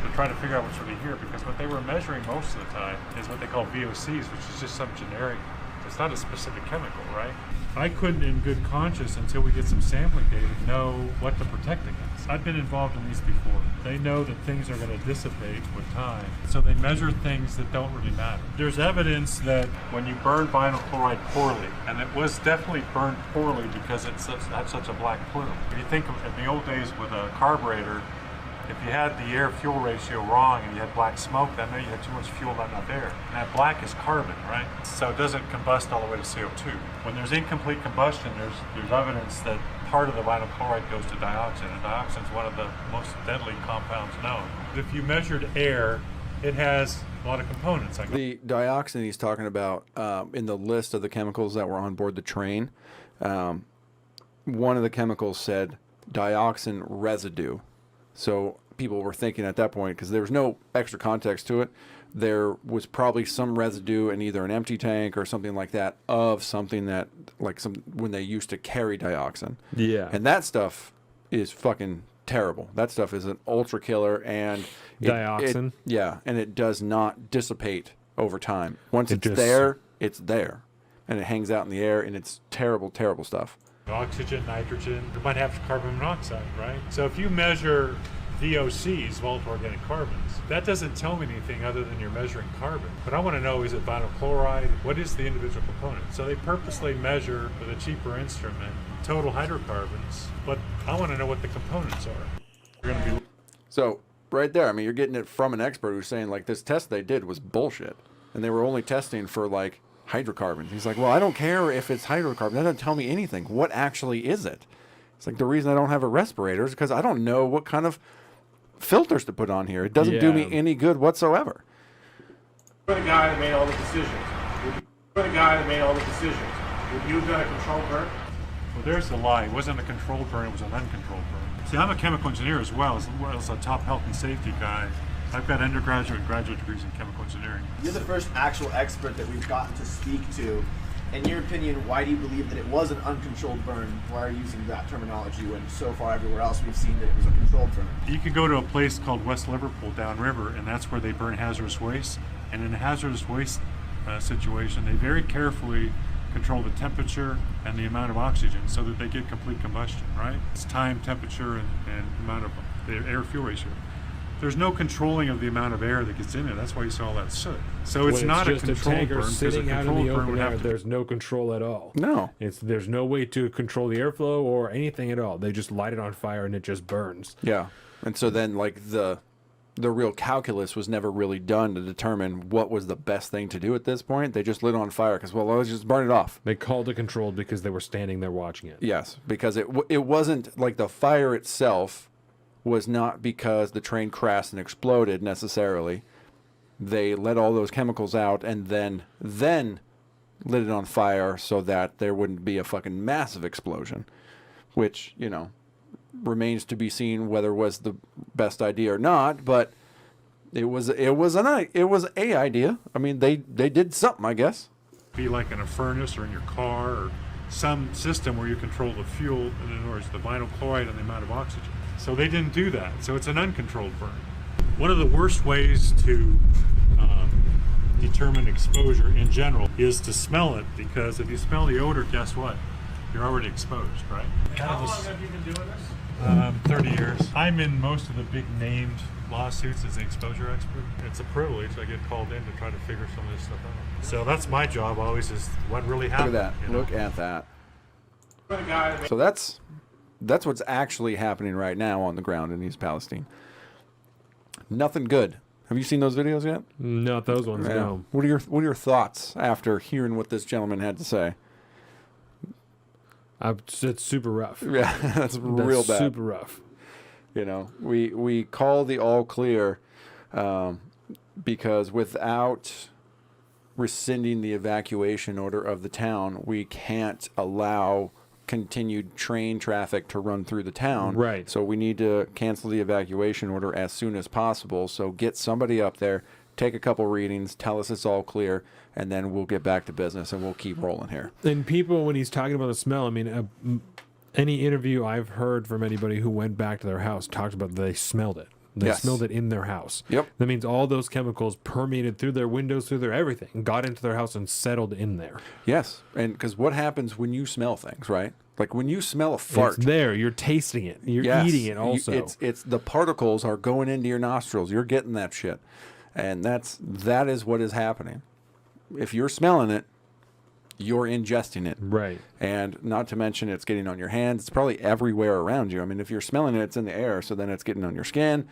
S5: to try to figure out what's really here, because what they were measuring most of the time is what they call VOCs, which is just some generic. It's not a specific chemical, right? I couldn't, in good conscience, until we get some sampling data, know what to protect against. I've been involved in these before. They know that things are going to dissipate with time, so they measure things that don't really matter. There's evidence that when you burn vinyl chloride poorly, and it was definitely burned poorly because it had such a black plume. If you think of in the old days with a carburetor, if you had the air-fuel ratio wrong and you had black smoke, that meant you had too much fuel, not enough air. And that black is carbon, right? So it doesn't combust all the way to CO2. When there's incomplete combustion, there's evidence that part of the vinyl chloride goes to dioxin, and dioxin is one of the most deadly compounds known. If you measured air, it has a lot of components.
S2: The dioxin he's talking about in the list of the chemicals that were on board the train, one of the chemicals said dioxin residue. So people were thinking at that point, because there was no extra context to it, there was probably some residue in either an empty tank or something like that of something that, like when they used to carry dioxin.
S1: Yeah.
S2: And that stuff is fucking terrible. That stuff is an ultra killer, and
S1: Dioxin?
S2: Yeah, and it does not dissipate over time. Once
S1: It
S2: it's
S1: just-
S2: there, it's there, and it hangs out in the air, and it's terrible, terrible stuff.
S5: Oxygen, nitrogen, it might have carbon monoxide, right? So if you measure VOCs, volatile organic carbons, that doesn't tell me anything other than you're measuring carbon. But I want to know, is it vinyl chloride? What is the individual component? So they purposely measure with a cheaper instrument total hydrocarbons, but I want to know what the components are. You're going to be
S2: So right there, I mean, you're getting it from an expert who's saying, like, this test they did was bullshit, and they were only testing for, like, hydrocarbons. He's like, well, I don't care if it's hydrocarbon. That doesn't tell me anything. What actually is it? It's like, the reason I don't have a respirator is because I don't know what kind of filters to put on here. It doesn't do me
S1: Yeah.
S2: any good whatsoever.
S6: You're the guy that made all the decisions. You're the guy that made all the decisions. Would you have done a controlled burn?
S5: Well, there's the lie. It wasn't a controlled burn, it was an uncontrolled burn. See, I'm a chemical engineer as well as a top health and safety guy. I've got undergraduate and graduate degrees in chemical engineering.
S7: You're the first actual expert that we've gotten to speak to. In your opinion, why do you believe that it was an uncontrolled burn? Why are you using that terminology when so far everywhere else we've seen that it was a controlled burn?
S5: You can go to a place called West Liverpool downriver, and that's where they burn hazardous waste. And in a hazardous waste situation, they very carefully control the temperature and the amount of oxygen so that they get complete combustion, right? It's time, temperature, and amount of the air-fuel ratio. there's no controlling of the amount of air that gets in it. That's why you saw all that soot. So it's
S1: When
S5: not
S1: just
S5: a controlled
S1: tanker
S5: burn, because a
S1: sitting out in
S5: controlled
S1: the
S5: burn
S1: open
S5: would
S1: air.
S5: have to be.
S1: There's no control at all.
S2: No.
S1: There's no way to control the airflow or anything at all. They just light it on fire and it just burns.
S2: Yeah. And so then like the real calculus was never really done to determine what was the best thing to do at this point. They just lit it on fire because, well, let's just burn it off.
S1: They called it controlled because they were standing there watching it.
S2: Yes, because it wasn't like the fire itself was not because the train crashed and exploded necessarily. They let all those chemicals out and then lit it on fire so that there wouldn't be a fucking massive explosion, which, you know, remains to be seen whether it was the best idea or not, but it was a idea. I mean, they did something, I guess.
S5: Be like in a furnace or in your car or some system where you control the fuel, in other words, the vinyl chloride and the amount of oxygen. So they didn't do that. So it's an uncontrolled burn. One of the worst ways to determine exposure in general is to smell it, because if you smell the odor, guess what? You're already exposed, right?
S6: How long have you been doing this?
S5: 30 years. I'm in most of the big named lawsuits as the exposure expert. It's a privilege. I get called in to try to figure some of this stuff out. So that's my job always, is what really
S2: Look at
S5: happened.
S2: that.
S5: you know?
S2: Look at that.
S6: For the guy that made
S2: So that's what's actually happening right now on the ground in East Palestine. Nothing good. Have you seen those videos yet?
S1: Not those ones, no.
S2: What are your thoughts after hearing what this gentleman had to say?
S1: It's super rough.
S2: Yeah, that's real bad.
S1: Super rough.
S2: You know, we call the all clear because without rescinding the evacuation order of the town, we can't allow continued train traffic to run through the town.
S1: Right.
S2: So we need to cancel the evacuation order as soon as possible. So get somebody up there, take a couple readings, tell us it's all clear, and then we'll get back to business and we'll keep rolling here.
S1: And people, when he's talking about the smell, I mean, any interview I've heard from anybody who went back to their house talked about they smelled it. They
S2: Yes.
S1: smelled it in their house.
S2: Yep.
S1: That means all those chemicals permeated through their windows, through their everything, got into their house and settled in there.
S2: Yes. And because what happens when you smell things, right? Like when you smell a fart.
S1: It's there. You're tasting it. You're
S2: Yes,
S1: eating it also.
S2: It's the particles are going into your nostrils. You're getting that shit. And that is what is happening. If you're smelling it, you're ingesting it.
S1: Right.
S2: And not to mention it's getting on your hands. It's probably everywhere around you. I mean, if you're smelling it, it's in the air. So then it's getting on your skin.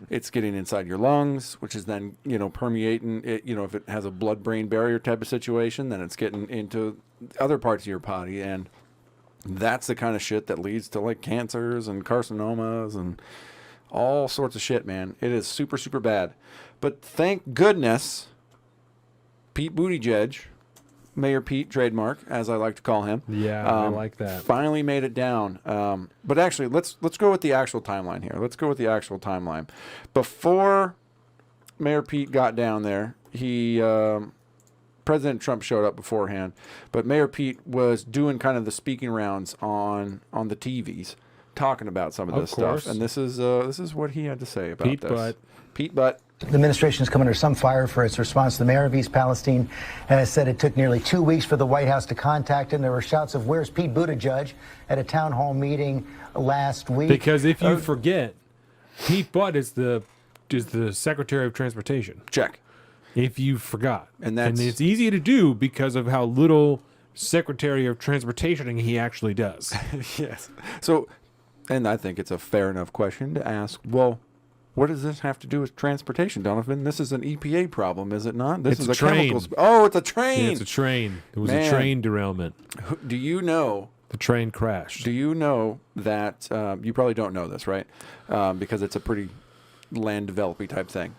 S2: It's getting inside your lungs, which is then, permeating it. If it has a blood-brain barrier type of situation, then it's getting into other parts of your body. And that's the kind of shit that leads to like cancers and carcinomas and all sorts of shit, man. It is super, super bad. But thank goodness, Pete Buttigieg, Mayor Pete, trademark, as I like to call him.
S1: Yeah, I like that.
S2: Finally made it down. But actually, let's go with the actual timeline here. Let's go with the actual timeline. Before Mayor Pete got down there, President Trump showed up beforehand, but Mayor Pete was doing kind of the speaking rounds on the TVs, talking about some of this stuff. And this is what he had to say about
S1: Pete
S2: this.
S1: Butt.
S2: Pete Butt.
S8: The administration has come under some fire for its response. The mayor of East Palestine has said it took nearly 2 weeks for the White House to contact him. There were shouts of "Where's Pete Buttigieg?" at a town hall meeting last week.
S1: Because if you forget, Pete Butt is the Secretary of Transportation.
S2: Check.
S1: If you forgot.
S2: And
S1: it's easy to do because of how little Secretary of Transportation he actually does.
S2: Yes. So, and I think it's a fair enough question to ask, well, what does this have to do with transportation, Donovan? This is an EPA problem, is it not? This
S1: It's
S2: is
S1: a train.
S2: chemicals. Oh, it's a train.
S1: Yeah, it's a train. It was
S2: Man.
S1: a train derailment.
S2: Do you know?
S1: The train crashed.
S2: Do you know that? You probably don't know this, right? Because it's a pretty land developing type thing.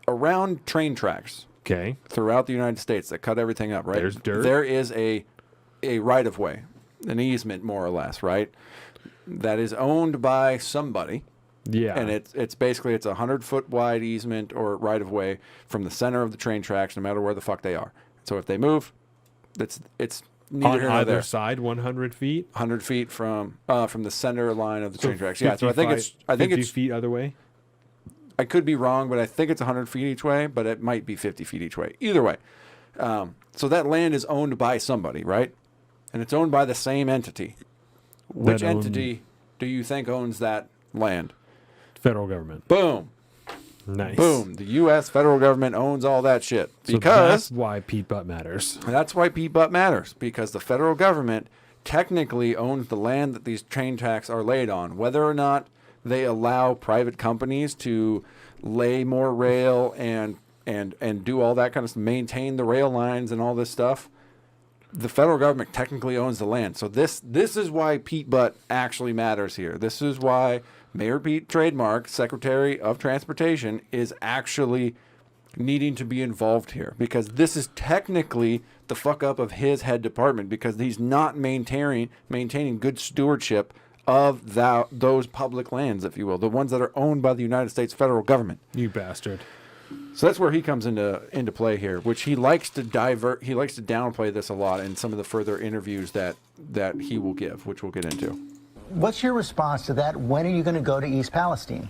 S2: Around train tracks
S1: Okay.
S2: throughout the United States that cut everything up, right?
S1: There's dirt.
S2: There is a right of way, an easement, more or less, right? That is owned by somebody.
S1: Yeah.
S2: And it's basically it's a 100-foot wide easement or right of way from the center of the train tracks, no matter where the fuck they are. So if they move, it's neither
S1: on
S2: here nor
S1: either
S2: there.
S1: side, 100 feet.
S2: 100 feet from the center line of the train tracks. Yeah. So I
S1: 50
S2: think it's
S1: feet other way.
S2: I could be wrong, but I think it's 100 feet each way, but it might be 50 feet each way. Either way. So that land is owned by somebody, right? And it's owned by the same entity. Which entity do you think owns that land?
S1: Federal government.
S2: Boom.
S1: Nice.
S2: Boom. The U.S. federal government owns all that shit.
S1: So
S2: Because
S1: that's why Pete Butt matters.
S2: that's why Pete Butt matters. Because the federal government technically owns the land that these train tracks are laid on. Whether or not they allow private companies to lay more rail and do all that kind of stuff, maintain the rail lines and all this stuff, the federal government technically owns the land. So this is why Pete Butt actually matters here. This is why Mayor Pete Trademark, Secretary of Transportation, is actually needing to be involved here, because this is technically the fuck up of his head department, because he's not maintaining good stewardship of those public lands, if you will, the ones that are owned by the United States federal government.
S1: You bastard.
S2: So that's where he comes into play here, which he likes to downplay this a lot in some of the further interviews that he will give, which we'll get into.
S8: What's your response to that? When are you going to go to East Palestine?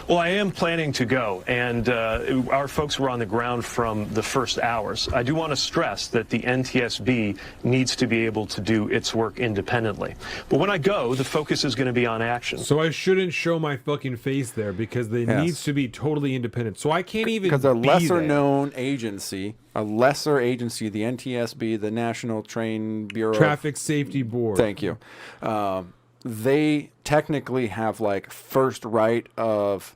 S9: Well, I am planning to go, and our folks were on the ground from the first hours. I do want to stress that the NTSB needs to be able to do its work independently. But when I go, the focus is going to be on action.
S1: So I shouldn't show my fucking face there because they needs to be totally independent. So I can't even
S2: because a
S1: be
S2: lesser
S1: there.
S2: known agency, the NTSB, the National Train Bureau,
S1: Traffic Safety Board.
S2: Thank you. They technically have like first right of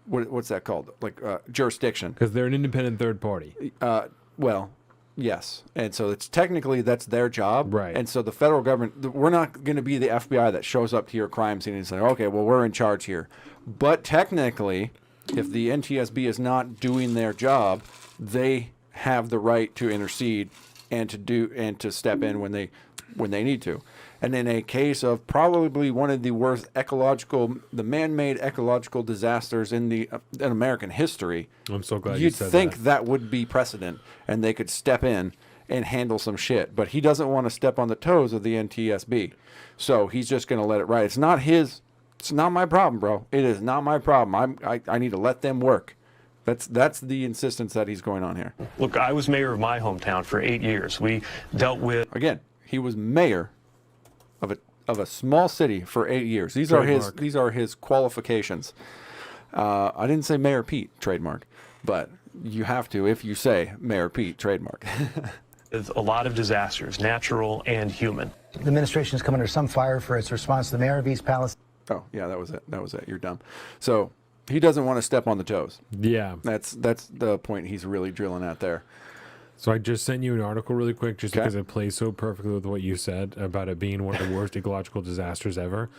S2: what's that called? Like jurisdiction.
S1: Because they're an independent third party.
S2: Well, yes, and so it's technically that's their job,
S1: Right.
S2: And so the federal government, we're not going to be the FBI that shows up to your crime scene and say, okay, well, we're in charge here. But technically, if the NTSB is not doing their job, they have the right to intercede and to step in when they need to. And in a case of probably one of the worst the man-made ecological disasters in American history,
S1: I'm so glad you
S2: you'd
S1: said
S2: think that would be precedent, and they could step in and handle some shit. But he doesn't want to step on the toes of the NTSB, so he's just going to let it ride. It's not my problem, bro. It is not my problem. I need to let them work. That's the insistence that he's going on here.
S9: Look, I was mayor of my hometown for 8 years. We dealt with...
S2: Again, he was mayor of a small city for 8 years. These are his qualifications. I didn't say Mayor Pete Trademark, but you have to if you say Mayor Pete Trademark.
S9: with a lot of disasters, natural and human.
S8: The administration has come under some fire for its response to the mayor of East Palestine.
S2: Oh, yeah, that was it. You're dumb. So he doesn't want to step on the toes.
S1: Yeah.
S2: That's the point he's really drilling at there.
S1: So I just sent you an article really quick just
S2: Okay.
S1: because it plays so perfectly with what you said about it being one of the worst ecological disasters ever.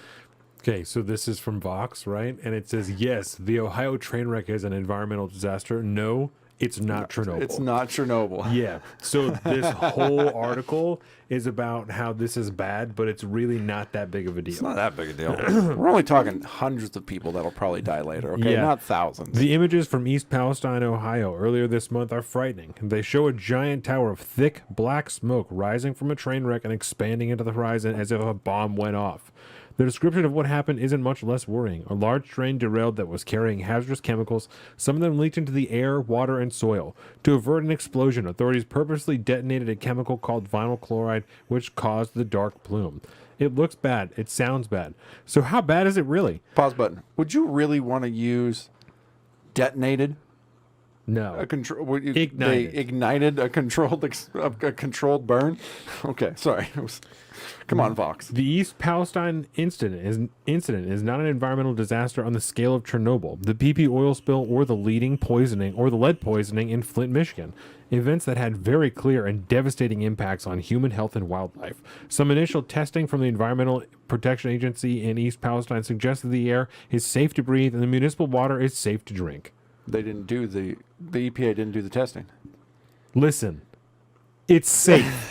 S1: Okay, so this is from Vox, right? And it says, yes, the Ohio train wreck is an environmental disaster. No, it's not Chernobyl.
S2: It's not Chernobyl.
S1: Yeah. So this whole article is about how this is bad, but it's really not that big of a deal.
S2: It's not that big a deal. We're only talking hundreds of people that'll probably die later, okay?
S1: Yeah.
S2: Not thousands.
S1: The images from East Palestine, Ohio, earlier this month are frightening. They show a giant tower of thick, black smoke rising from a train wreck and expanding into the horizon as if a bomb went off. The description of what happened isn't much less worrying. A large train derailed that was carrying hazardous chemicals. Some of them leaked into the air, water, and soil. To avert an explosion, authorities purposely detonated a chemical called vinyl chloride, which caused the dark plume. It looks bad. It sounds bad. So how bad is it really?
S2: Pause button. Would you really want to use detonated?
S1: No.
S2: Ignited. They
S1: Ignited.
S2: ignited a controlled burn? Okay, sorry. Come on, Vox.
S1: The East Palestine incident is not an environmental disaster on the scale of Chernobyl, the BP oil spill, or the lead poisoning in Flint, Michigan. Events that had very clear and devastating impacts on human health and wildlife. Some initial testing from the Environmental Protection Agency in East Palestine suggests that the air is safe to breathe and the municipal water is safe to drink.
S2: They didn't do the EPA didn't do the testing.
S1: Listen, it's safe.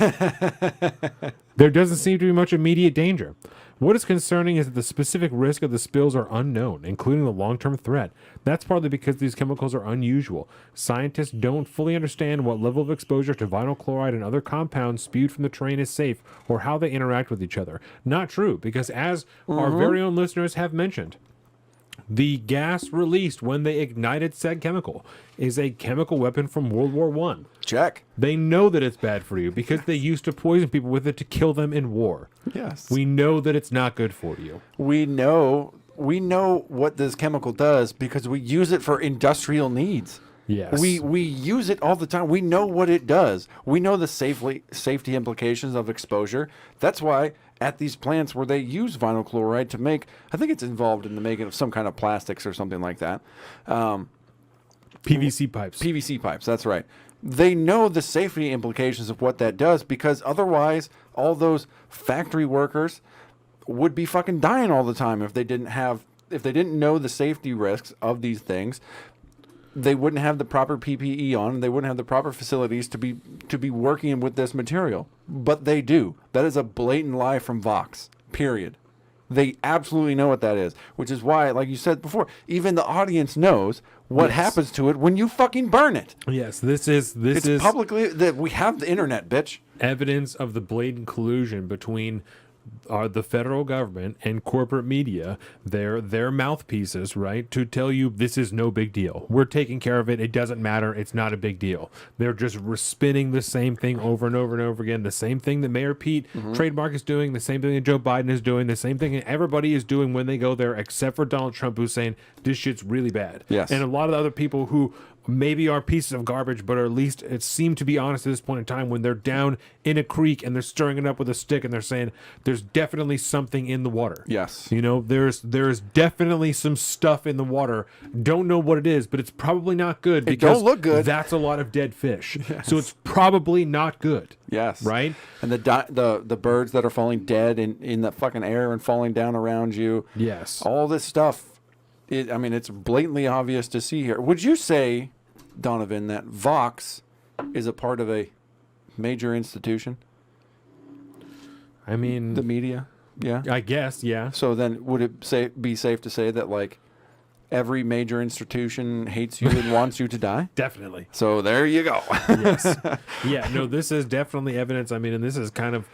S1: There doesn't seem to be much immediate danger. What is concerning is that the specific risk of the spills are unknown, including the long-term threat. That's partly because these chemicals are unusual. Scientists don't fully understand what level of exposure to vinyl chloride and other compounds spewed from the train is safe, or how they interact with each other. Not true, because as our very own listeners have mentioned, The gas released when they ignited said chemical is a chemical weapon from World War One.
S2: Check.
S1: They know that it's bad for you because they used to poison people with it to kill them in war.
S2: Yes.
S1: We know that it's not good for you.
S2: We know what this chemical does because we use it for industrial needs.
S1: Yes.
S2: We use it all the time. We know what it does. We know the safety implications of exposure. That's why at these plants where they use vinyl chloride to make, I think it's involved in the making of some kind of plastics or something like that.
S1: PVC pipes.
S2: PVC pipes, that's right. They know the safety implications of what that does because otherwise all those factory workers would be fucking dying all the time if they didn't know the safety risks of these things. They wouldn't have the proper PPE on. They wouldn't have the proper facilities to be working with this material. But they do. That is a blatant lie from Vox. Period. They absolutely know what that is, which is why, like you said before, even the audience knows what happens to it when you fucking burn it.
S1: Yes, this is
S2: publicly that we have the internet, bitch.
S1: Evidence of the blatant collusion between the federal government and corporate media, their mouthpieces, right, to tell you this is no big deal. We're taking care of it. It doesn't matter. It's not a big deal. They're just spinning the same thing over and over and over again. The same thing that Mayor Pete Trademark is doing, the same thing that Joe Biden is doing, the same thing that everybody is doing when they go there, except for Donald Trump, who's saying this shit's really bad.
S2: Yes.
S1: And a lot of the other people who maybe are pieces of garbage, but at least it seemed to be honest at this point in time when they're down in a creek and they're stirring it up with a stick and they're saying there's definitely something in the water.
S2: Yes.
S1: You know, there's definitely some stuff in the water. Don't know what it is, but it's probably not good because
S2: don't look good.
S1: That's a lot of dead fish. Yes. So it's probably not good.
S2: Yes.
S1: Right?
S2: And the birds that are falling dead in the fucking air and falling down around you.
S1: Yes.
S2: All this stuff. It's blatantly obvious to see here. Would you say, Donovan, that Vox is a part of a major institution?
S1: I mean,
S2: the media? Yeah.
S1: I guess, yeah.
S2: So then would it be safe to say that, like, every major institution hates you and wants you to die?
S1: Definitely.
S2: So there you go.
S1: Yes. Yeah, no, this is definitely evidence. I mean, and this is kind of,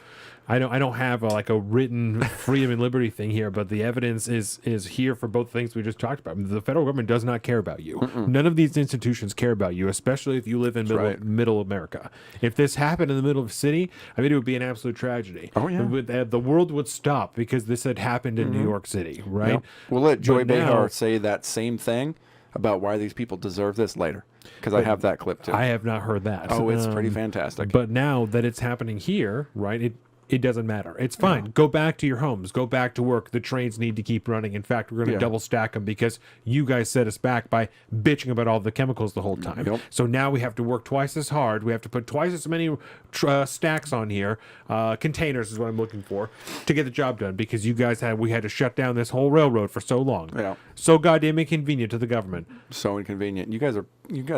S1: I don't have a written freedom and liberty thing here, but the evidence is here for both things we just talked about. The federal government does not care about you. None of these institutions care about you, especially if you live in middle America. If this happened in the middle of the city, I mean, it would be an absolute tragedy.
S2: Oh, yeah.
S1: The world would stop because this had happened in New York City, right?
S2: Yep. We'll let Joy
S1: But now-
S2: Behar say that same thing about why these people deserve this later, because I have that clip too.
S1: I have not heard that.
S2: Oh, it's pretty fantastic.
S1: But now that it's happening here, right, it doesn't matter. It's fine. Go back to your homes. Go back to work. The trains need to keep running. In fact, we're going to double stack them because you guys set us back by bitching about all the chemicals the whole time.
S2: Yep.
S1: So now we have to work twice as hard. We have to put twice as many stacks on here. Containers is what I'm looking for to get the job done because we had to shut down this whole railroad for so long.
S2: Yeah.
S1: So goddamn inconvenient to the government.
S2: So inconvenient. You guys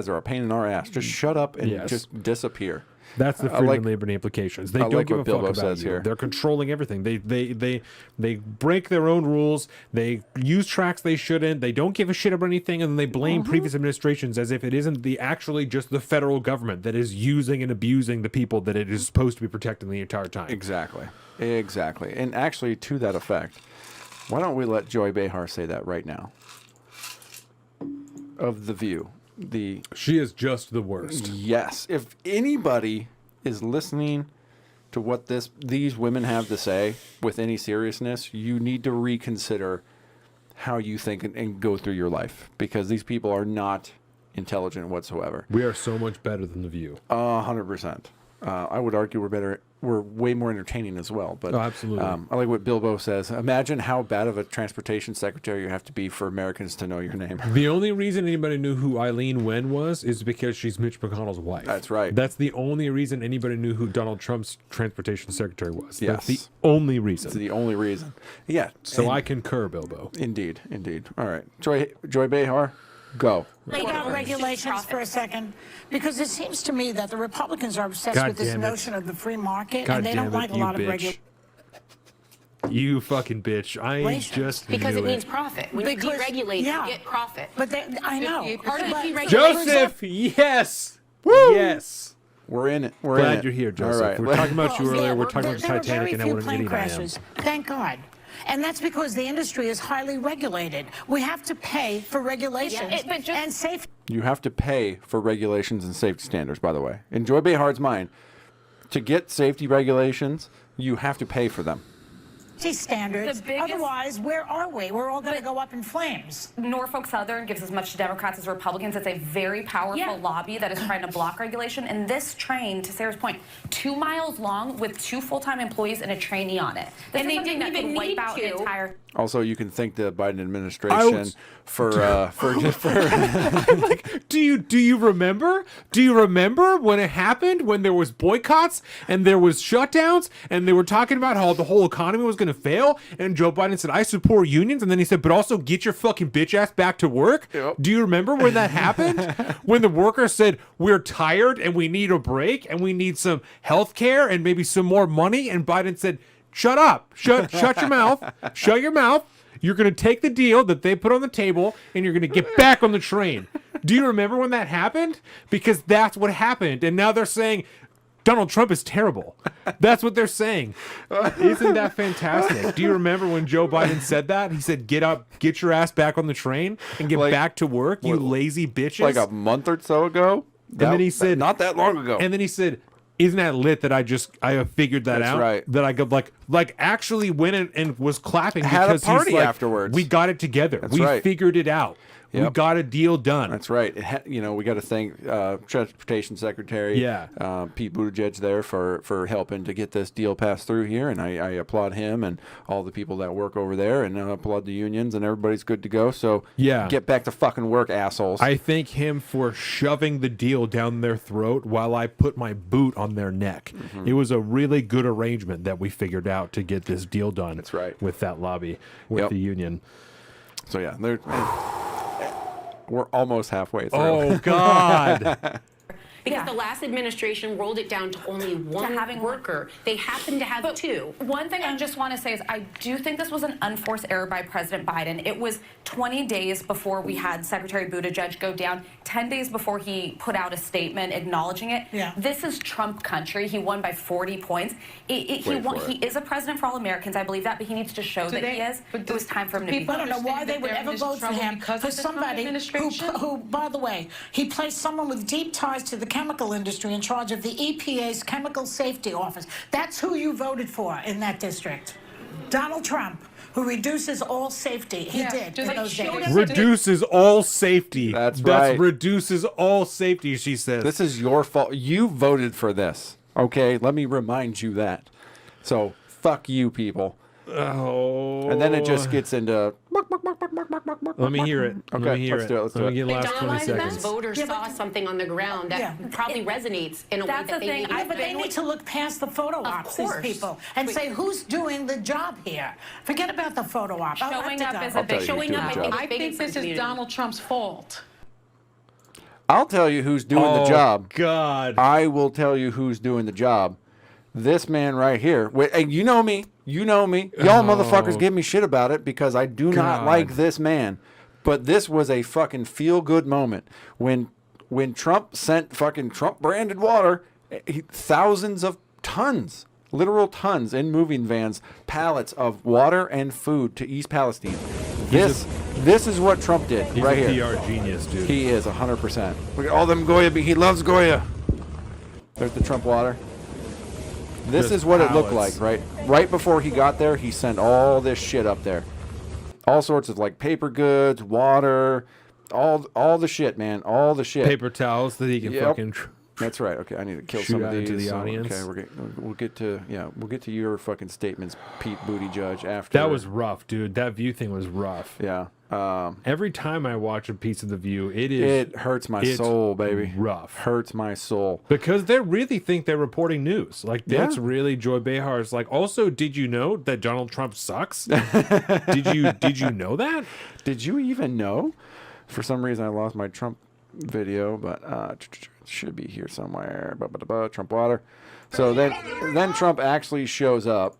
S2: are a pain in our ass. Just shut up and just disappear.
S1: That's the freedom and liberty implications. They don't
S2: like
S1: give
S2: what
S1: a fuck
S2: Bilbo
S1: about
S2: says
S1: you.
S2: here.
S1: They're controlling everything. They break their own rules. They use tracks they shouldn't. They don't give a shit about anything, and then they blame previous administrations as if it isn't actually just the federal government that is using and abusing the people that it is supposed to be protecting the entire time.
S2: Exactly. And actually, to that effect, why don't we let Joy Behar say that right now? Of The View.
S1: She is just the worst.
S2: Yes. If anybody is listening to what these women have to say with any seriousness, you need to reconsider how you think and go through your life, because these people are not intelligent whatsoever.
S1: We are so much better than The View.
S2: 100%. I would argue we're better. We're way more entertaining as well. But
S1: absolutely.
S2: I like what Bilbo says. Imagine how bad of a transportation secretary you have to be for Americans to know your name.
S1: The only reason anybody knew who Eileen Wen was is because she's Mitch McConnell's wife.
S2: That's right.
S1: That's the only reason anybody knew who Donald Trump's transportation secretary was.
S2: Yes.
S1: That's the only reason.
S2: It's the only reason. Yeah.
S1: So I concur, Bilbo.
S2: Indeed. All right. Joy Behar, go.
S10: Lay down regulations for a second, because it seems to me that the Republicans are obsessed
S1: God
S10: with this
S1: damn it.
S10: notion of the free market,
S1: God
S10: and they
S1: damn
S10: don't
S1: it,
S10: like a
S1: you
S10: lot of
S1: bitch.
S10: regulations.
S1: You fucking bitch. I just
S11: because
S1: knew
S11: it means profit. When you
S10: Because-
S11: deregulate,
S10: yeah.
S11: you get profit.
S10: But I know.
S11: Part of the
S10: But-
S11: deregulation.
S1: Joseph, yes. Woo! Yes.
S2: We're in it.
S1: Glad you're here, Joseph.
S2: All right.
S1: We were talking about you
S10: Well,
S1: earlier.
S10: yeah,
S1: We're talking about the
S10: there were
S1: Titanic
S10: very
S1: and how
S10: few
S1: what an
S10: plane
S1: idiot I am.
S10: crashes. Thank God. And that's because the industry is highly regulated. We have to pay for regulations and safety.
S2: You have to pay for regulations and safety standards, by the way. In Joy Behard's mind, to get safety regulations, you have to pay for them.
S10: Standards. Otherwise, where are we? We're all going to go up in flames.
S11: Norfolk Southern gives as much to Democrats as Republicans. It's a very powerful lobby that is trying to block regulation. And this train, to Sarah's point, 2 miles long with 2 full-time employees and a trainee on it. This and they didn't even wipe out the entire.
S2: Also, you can thank the Biden administration for
S1: like, do you remember? Do you remember when it happened? When there was boycotts and there was shutdowns and they were talking about how the whole economy was going to fail? And Joe Biden said, "I support unions," and then he said, "But also get your fucking bitch ass back to work."
S2: Yep.
S1: Do you remember when that happened? When the workers said, "We're tired and we need a break and we need some health care and maybe some more money," and Biden said, "Shut up. Shut your mouth. Shut your mouth. You're going to take the deal that they put on the table and you're going to get back on the train." Do you remember when that happened? Because that's what happened. And now they're saying Donald Trump is terrible. That's what they're saying. Isn't that fantastic? Do you remember when Joe Biden said that? He said, "Get up, get your ass back on the train and get back to work, you lazy bitches."
S2: Like a month or so ago?
S1: And then he said,
S2: not that long ago.
S1: And then he said, "Isn't that lit that I figured that
S2: That's
S1: out?"
S2: right.
S1: That I could like actually went and was clapping
S2: Had a
S1: because
S2: party
S1: he's like,
S2: afterwards.
S1: "We got it together.
S2: That's
S1: we
S2: right.
S1: figured it out. We
S2: Yep.
S1: got a deal done."
S2: That's right. We got to thank Transportation Secretary Pete Buttigieg there for helping to get this deal passed through here, and I applaud him and all the people that work over there, and applaud the unions, and everybody's good to go. So get back to fucking work, assholes.
S1: I thank him for shoving the deal down their throat while I put my boot on their neck.
S2: Mm-hmm.
S1: It was a really good arrangement that we figured out to get this deal done.
S2: That's right.
S1: With that lobby, with the union.
S2: So yeah, we're almost halfway through.
S1: Oh God.
S12: Because the last administration rolled it down to only one worker. They happen to have 2.
S11: One thing I just want to say is I do think this was an unforced error by President Biden. It was 20 days before we had Secretary Buttigieg go down, 10 days before he put out a statement acknowledging it.
S10: Yeah.
S11: This is Trump country. He won by 40 points. He is a president for all Americans. I believe that, but he needs to show that he is. It was time for him to be.
S10: I don't know why they would ever vote for him, for somebody who, by the way, he placed someone with deep ties to the chemical industry in charge of the EPA's Chemical Safety Office. That's who you voted for in that district. Donald Trump, who reduces all safety. He did in those days.
S1: Reduces all safety.
S2: That's right.
S1: Reduces all safety, she says.
S2: This is your fault. You voted for this. Okay, let me remind you that. So fuck you, people.
S1: Oh.
S2: And then it just gets into.
S1: Let me hear it.
S2: Okay,
S1: Let me hear
S2: let's do it. Let's do
S1: Let
S2: it.
S1: me get the last 20
S12: McDonald's
S1: seconds.
S12: voters saw something on the ground that probably resonates in a way
S11: That's
S12: that
S11: the
S12: they
S11: thing.
S12: need.
S10: But they need to look past the photo ops, these
S12: course.
S10: people, and say, who's doing the job here? Forget about the photo op.
S11: Showing up is
S2: I'll
S11: a
S2: tell
S11: big
S2: you
S12: showing
S2: who's
S12: up.
S2: doing the job.
S12: I think this is Donald
S13: Trump's fault.
S2: I'll tell you who's doing the job.
S1: God.
S2: I will tell you who's doing the job. This man right here. And you know me. You know me. Y'all motherfuckers give me shit about it because I do not like this man. But this was a fucking feel-good moment. When Trump sent fucking Trump-branded water, thousands of tons, literal tons in moving vans, pallets of water and food to East Palestine. This is what Trump did
S1: He's
S2: right
S1: a
S2: here.
S1: PR genius, dude.
S2: He is 100%. Look at all them Goya. He loves Goya. There's the Trump water. This is what it looked like, right? Right before he got there, he sent all this shit up there. All sorts of like paper goods, water, all the shit, man. All the shit.
S1: Paper towels that he can fucking.
S2: That's right. Okay, I need to kill
S1: shoot
S2: some of
S1: out
S2: these.
S1: into the audience.
S2: Okay, we'll get to your fucking statements, Pete Buttigieg. After
S1: That was rough, dude. That View thing was rough.
S2: Yeah.
S1: Every time I watch a piece of The View, it
S2: hurts my soul, baby.
S1: Rough.
S2: Hurts my soul.
S1: Because they really think they're reporting news. Like, that's really Joy Behar's. Like, also, did you know that Donald Trump sucks? Did you know that?
S2: Did you even know? For some reason, I lost my Trump video, but it should be here somewhere. Trump water. So then Trump actually shows up.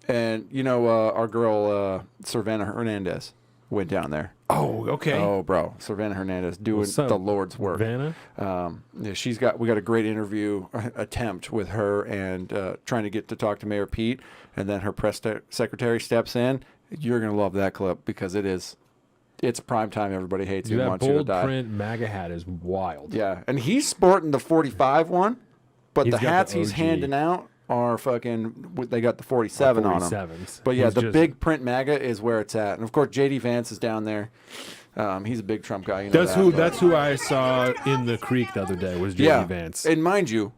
S2: And, our girl, Savannah Hernandez, went down there.
S1: Oh, okay.
S2: Oh, bro, Savannah Hernandez doing
S1: What's up,
S2: the Lord's work.
S1: Vanna?
S2: Yeah, we got a great interview attempt with her and trying to get to talk to Mayor Pete, and then her press secretary steps in. You're gonna love that clip because it's prime time. Everybody hates you.
S1: Dude,
S2: And
S1: that
S2: wants you to
S1: bold
S2: die.
S1: print MAGA hat is wild.
S2: Yeah, and he's sporting the 45 one, but
S1: He's
S2: the
S1: got the
S2: hats he's
S1: OG.
S2: handing out are fucking. They got the 47 on them.
S1: 47s.
S2: But yeah,
S1: He's
S2: the
S1: just-
S2: big print MAGA is where it's at, and of course JD Vance is down there. He's a big Trump guy. You know
S1: That's
S2: that,
S1: who.
S2: but-
S1: That's who I saw in the creek the other day. Was JD Vance.
S2: And mind you,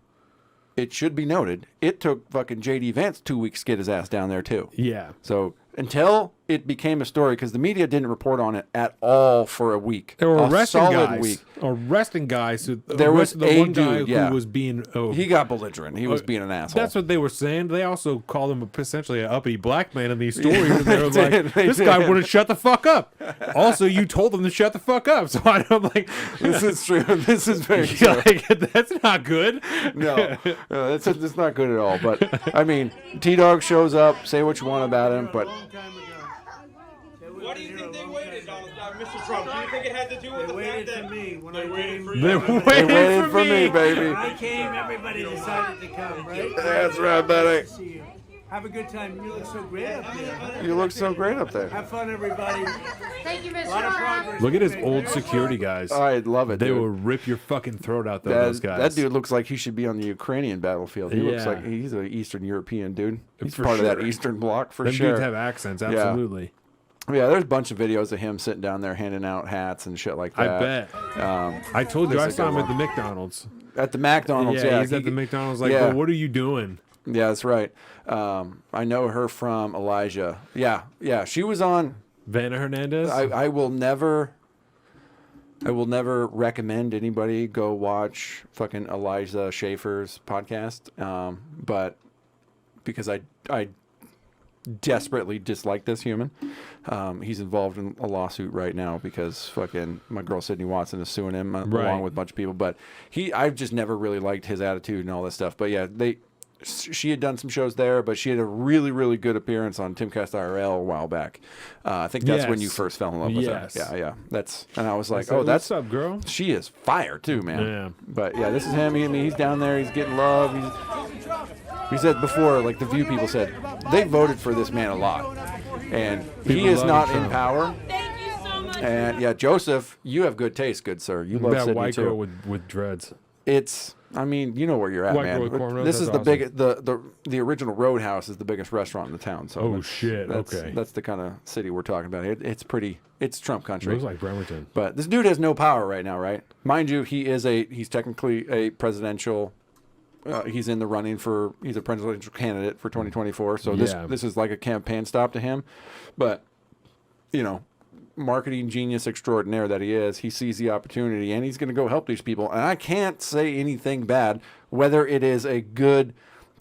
S2: it should be noted, it took fucking JD Vance 2 weeks to get his ass down there too.
S1: Yeah.
S2: So until it became a story, because the media didn't report on it at all for a week.
S1: They were
S2: a
S1: arresting
S2: solid
S1: guys.
S2: Week.
S1: Arresting guys. Who,
S2: There was
S1: arrested the
S2: a
S1: one guy
S2: dude, yeah.
S1: who was being.
S2: He got belligerent. He was being an asshole.
S1: That's what they were saying. They also called him essentially an uppity black man in these stories. And they were
S2: They
S1: like,
S2: did, they
S1: this guy
S2: did.
S1: wouldn't shut the fuck up. Also, you told him to shut the fuck up. So I'm like,
S2: This is true. This is very true.
S1: like, that's not good.
S2: No, that's not good at all. But I mean, T-Dog shows up. Say what you want about him, but
S13: What do you think they waited, Mr. Trump? Do you think it had to do with the fact that they waited for you?
S1: They
S2: they waited for me, baby.
S13: I came, everybody decided to come, right?
S2: That's right, buddy.
S13: See you. Have a good time. You look so great up there.
S2: You look so great up there.
S13: Have fun, everybody.
S10: Thank you, Mr.
S13: A lot of progress.
S1: Look at his old security guys.
S2: I love it.
S1: They
S2: dude.
S1: will rip your fucking throat out, though, those guys.
S2: That dude looks like he should be on the Ukrainian battlefield. He looks
S1: Yeah.
S2: like he's an Eastern European dude. He's
S1: For
S2: part of that
S1: sure.
S2: Eastern Bloc for
S1: Them
S2: sure.
S1: dudes have accents, absolutely.
S2: Yeah, there's a bunch of videos of him sitting down there handing out hats and shit like
S1: I
S2: that.
S1: bet. I told you
S2: this
S1: I
S2: is a
S1: saw
S2: good
S1: him at
S2: one.
S1: the McDonald's.
S2: At the McDonald's, yeah.
S1: he's at the McDonald's like,
S2: yeah.
S1: well, what are you doing?
S2: Yeah, that's right. I know her from Elijah. Yeah. She was on.
S1: Vanna Hernandez?
S2: I will never recommend anybody go watch fucking Elijah Schaefer's podcast. But because I desperately dislike this human. He's involved in a lawsuit right now because fucking my girl Sydney Watson is suing him along with a bunch of people. But I've just never really liked his attitude and all that stuff. But yeah, she had done some shows there, but she had a really, really good appearance on Timcast IRL a while back. I think that's when you first fell in love with her. Yeah. And I was like,
S1: said,
S2: that's
S1: what's up, girl?
S2: She is fire too, man.
S1: Yeah.
S2: But yeah, this is him. He's down there. He's getting love. He said before, like the View people said, they voted for this man a lot, and he
S1: People
S2: is
S1: love
S2: not
S1: Trump.
S2: in power. And yeah, Joseph, you have good taste, good sir. You love
S1: that
S2: Sydney
S1: white
S2: too.
S1: girl with dreads.
S2: I mean, you know where you're at,
S1: White
S2: man.
S1: girl with cornrows,
S2: This is
S1: that's
S2: the
S1: awesome.
S2: big, the original Roadhouse is the biggest restaurant in the town. So
S1: Oh, shit,
S2: that's,
S1: okay.
S2: that's the kind of city we're talking about. It's Trump country.
S1: Looks like Bremerton.
S2: But this dude has no power right now, right? Mind you, he's technically a presidential. He's in the running he's a presidential candidate for 2024. So this is like a campaign stop to him. But, marketing genius extraordinaire that he is, he sees the opportunity and he's going to go help these people. And I can't say anything bad, whether it is a good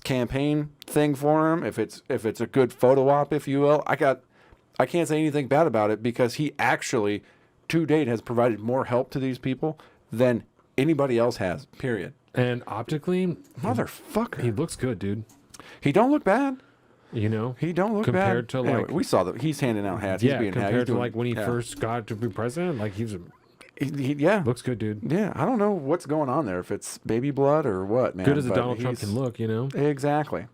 S2: campaign thing for him, if it's a good photo op, if you will. I can't say anything bad about it because he actually, to date, has provided more help to these people than anybody else has, period.
S1: And optically,
S2: motherfucker,
S1: he looks good, dude.
S2: He don't look bad.
S1: He don't
S2: look
S1: compared
S2: bad.
S1: to
S2: Anyway,
S1: like
S2: we saw that he's handing out hats.
S1: Yeah,
S2: he's being
S1: compared to like when he first got to be president, like
S2: yeah,
S1: looks good, dude.
S2: Yeah, I don't know what's going on there. If it's baby blood or what, man.
S1: Good as a
S2: but
S1: Donald Trump can look,
S2: Exactly.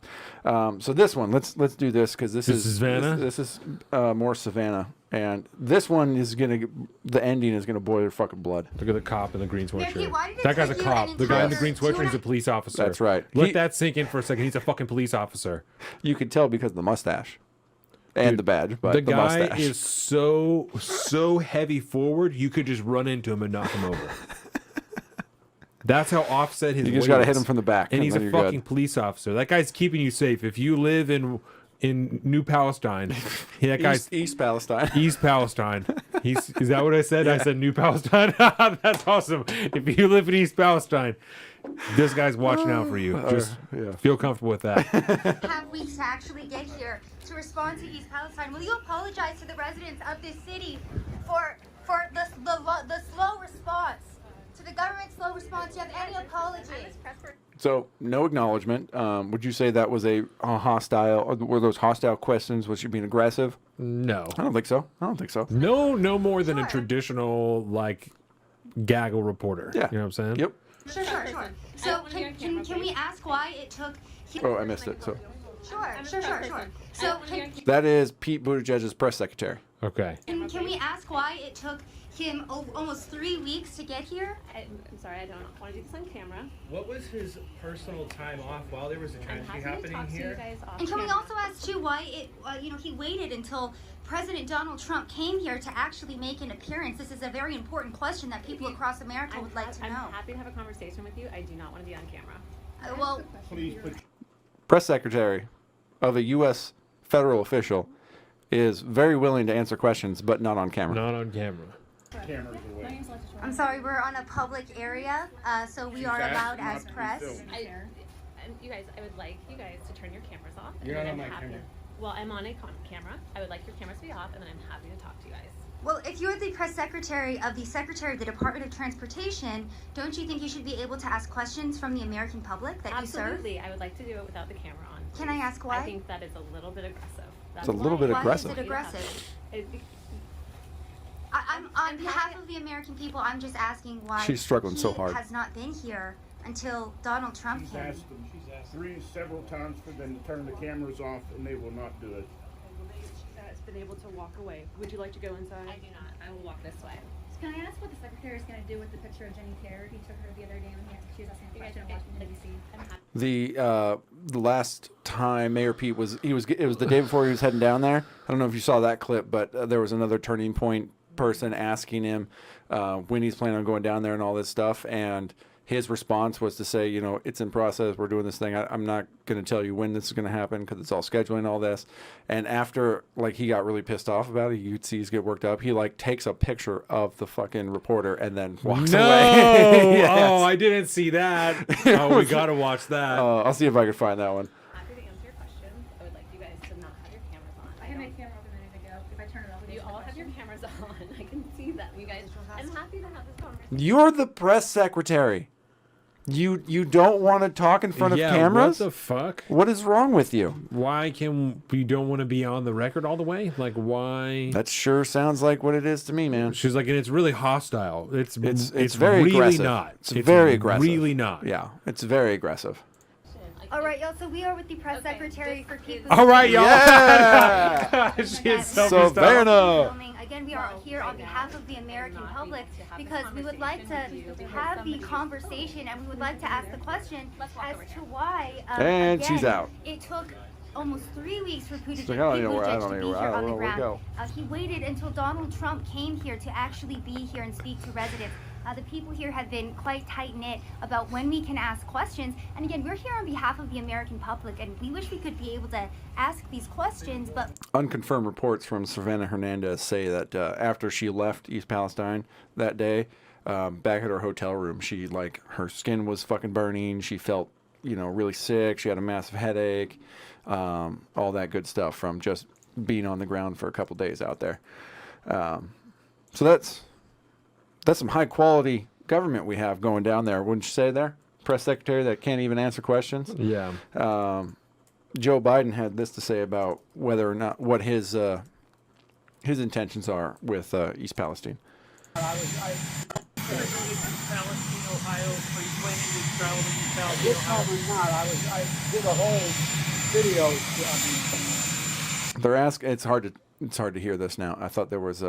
S2: So this one, let's do this because this is
S1: Vanna.
S2: This is more Savannah, and this one is the ending is gonna boil your fucking blood.
S1: Look at the cop in the green sweatshirt.
S14: why did it
S1: That guy's a
S14: take you
S1: cop.
S14: an
S1: The guy in the
S14: entire
S1: green sweatshirt is a police officer.
S2: That's right.
S1: Let that sink in for a second. He's a fucking police officer.
S2: You could tell because of the mustache and the badge, but
S1: the
S2: the
S1: guy
S2: mustache
S1: is so heavy forward, you could just run into him and knock him over. That's how offset his.
S2: You just
S1: weight
S2: gotta
S1: is.
S2: hit him from the back,
S1: and
S2: and
S1: he's
S2: then
S1: a
S2: you're
S1: fucking
S2: good.
S1: police officer. That guy's keeping you safe. If you live in New Palestine, that guy's
S2: East Palestine.
S1: East Palestine. Is that what I said? I said New Palestine. That's awesome. If you live in East Palestine, this guy's watching out for you. Just feel comfortable with that.
S14: Have weeks to actually get here to respond to East Palestine. Will you apologize to the residents of this city for the slow response To the government's slow response, do you have any apology?
S2: So no acknowledgement. Would you say that was a hostile? Were those hostile questions? Was she being aggressive?
S1: No,
S2: I don't think so. I don't think so.
S1: no more than a traditional like gaggle reporter.
S2: Yeah.
S1: You know what I'm saying?
S2: Yep.
S14: Sure. So can we ask why it took?
S2: Oh, I missed it. So
S14: Sure. So
S2: that is Pete Buttigieg's press secretary.
S1: Okay.
S14: can we ask why it took him almost 3 weeks to get here?
S15: I'm sorry, I don't want to do this on camera.
S16: What was his personal time off while there was a tragedy happening here?
S14: And can we also ask too why it, he waited until President Donald Trump came here to actually make an appearance? This is a very important question that people across America would like to know.
S15: I'm happy to have a conversation with you. I do not want to be on camera.
S14: Well,
S2: Press secretary of a U.S. federal official is very willing to answer questions, but not on camera.
S1: Not on camera.
S14: I'm sorry, we're on a public area, so we are allowed as press.
S15: You guys, I would like you guys to turn your cameras off.
S16: You're
S15: and
S16: not
S15: then
S16: on
S15: I'm
S16: my
S15: happy.
S16: camera.
S15: Well, I'm on a camera. I would like your cameras to be off, and then I'm happy to talk to you guys.
S14: Well, if you're the press secretary of the Secretary of the Department of Transportation, don't you think you should be able to ask questions from the American public that you serve?
S15: Absolutely. I would like to do it without the camera on.
S14: Can I ask why?
S15: I think that is a little bit aggressive.
S2: It's a little bit aggressive.
S14: Why is it aggressive? I'm on behalf of the American people. I'm just asking why
S2: She's struggling so
S14: he
S2: hard.
S14: has not been here until Donald Trump
S6: She's
S14: came.
S6: asked them several times for them to turn the cameras off, and they will not do it.
S15: Has been able to walk away. Would you like to go inside? I do not. I will walk this way.
S17: Can I ask what the secretary is going to do with the picture of Jenny Taylor? He took her the other day when she was asking a question in Washington, D.C.
S2: The last time Mayor Pete was it was the day before he was heading down there. I don't know if you saw that clip, but there was another Turning Point person asking him when he's planning on going down there and all this stuff, and his response was to say, it's in process. We're doing this thing. I'm not going to tell you when this is going to happen because it's all scheduling, all this. And after, he got really pissed off about it. You could see he's get worked up. He, takes a picture of the fucking reporter and then walks away. Yes.
S1: Oh, I didn't see that. Oh, we got to watch that.
S2: I'll see if I can find that one.
S15: Happy to answer your questions. I would like you guys to not have your cameras on.
S17: I had my camera off a minute ago. If I turn it off,
S15: You all have your cameras on. I can see that. You guys, I'm happy to have this conversation.
S2: You're the press secretary. You don't want to talk in front of cameras?
S1: What the fuck?
S2: What is wrong with you?
S1: Why you don't want to be on the record all the way? Why?
S2: That sure sounds like what it is to me, man.
S1: She's like, and it's really hostile. It's
S2: very
S1: really
S2: aggressive.
S1: not.
S2: It's very aggressive.
S1: Really not.
S2: Yeah, it's very aggressive.
S14: All right, y'all. So we are with the press secretary for Pete.
S1: All right, y'all.
S2: Yeah.
S1: She's
S2: Savannah.
S14: Again, we are here on behalf of the American public because we would like to have the conversation and we would like to ask the question as to why.
S2: And
S14: again,
S2: she's out.
S14: It took almost 3 weeks for Buttigieg
S2: like, I don't know where- I
S14: to
S2: don't
S14: be
S2: know
S14: here
S2: where- I don't
S14: on the
S2: know where to
S14: ground.
S2: go.
S14: He waited until Donald Trump came here to actually be here and speak to residents. The people here have been quite tight-knit about when we can ask questions. And again, we're here on behalf of the American public, and we wish we could be able to ask these questions, but
S2: Unconfirmed reports from Savannah Hernandez say that after she left East Palestine that day, back at her hotel room, she her skin was fucking burning. She felt, really sick. She had a massive headache, all that good stuff from just being on the ground for a couple days out there. So that's some high quality government we have going down there, wouldn't you say? There, press secretary that can't even answer questions.
S1: Yeah.
S2: Joe Biden had this to say about whether or not what his intentions are with East Palestine.
S13: I Palestine, Ohio. Are you planning to travel to East Palestine, Ohio? I did a whole video.
S2: They're asking. It's hard to hear this now. I thought there was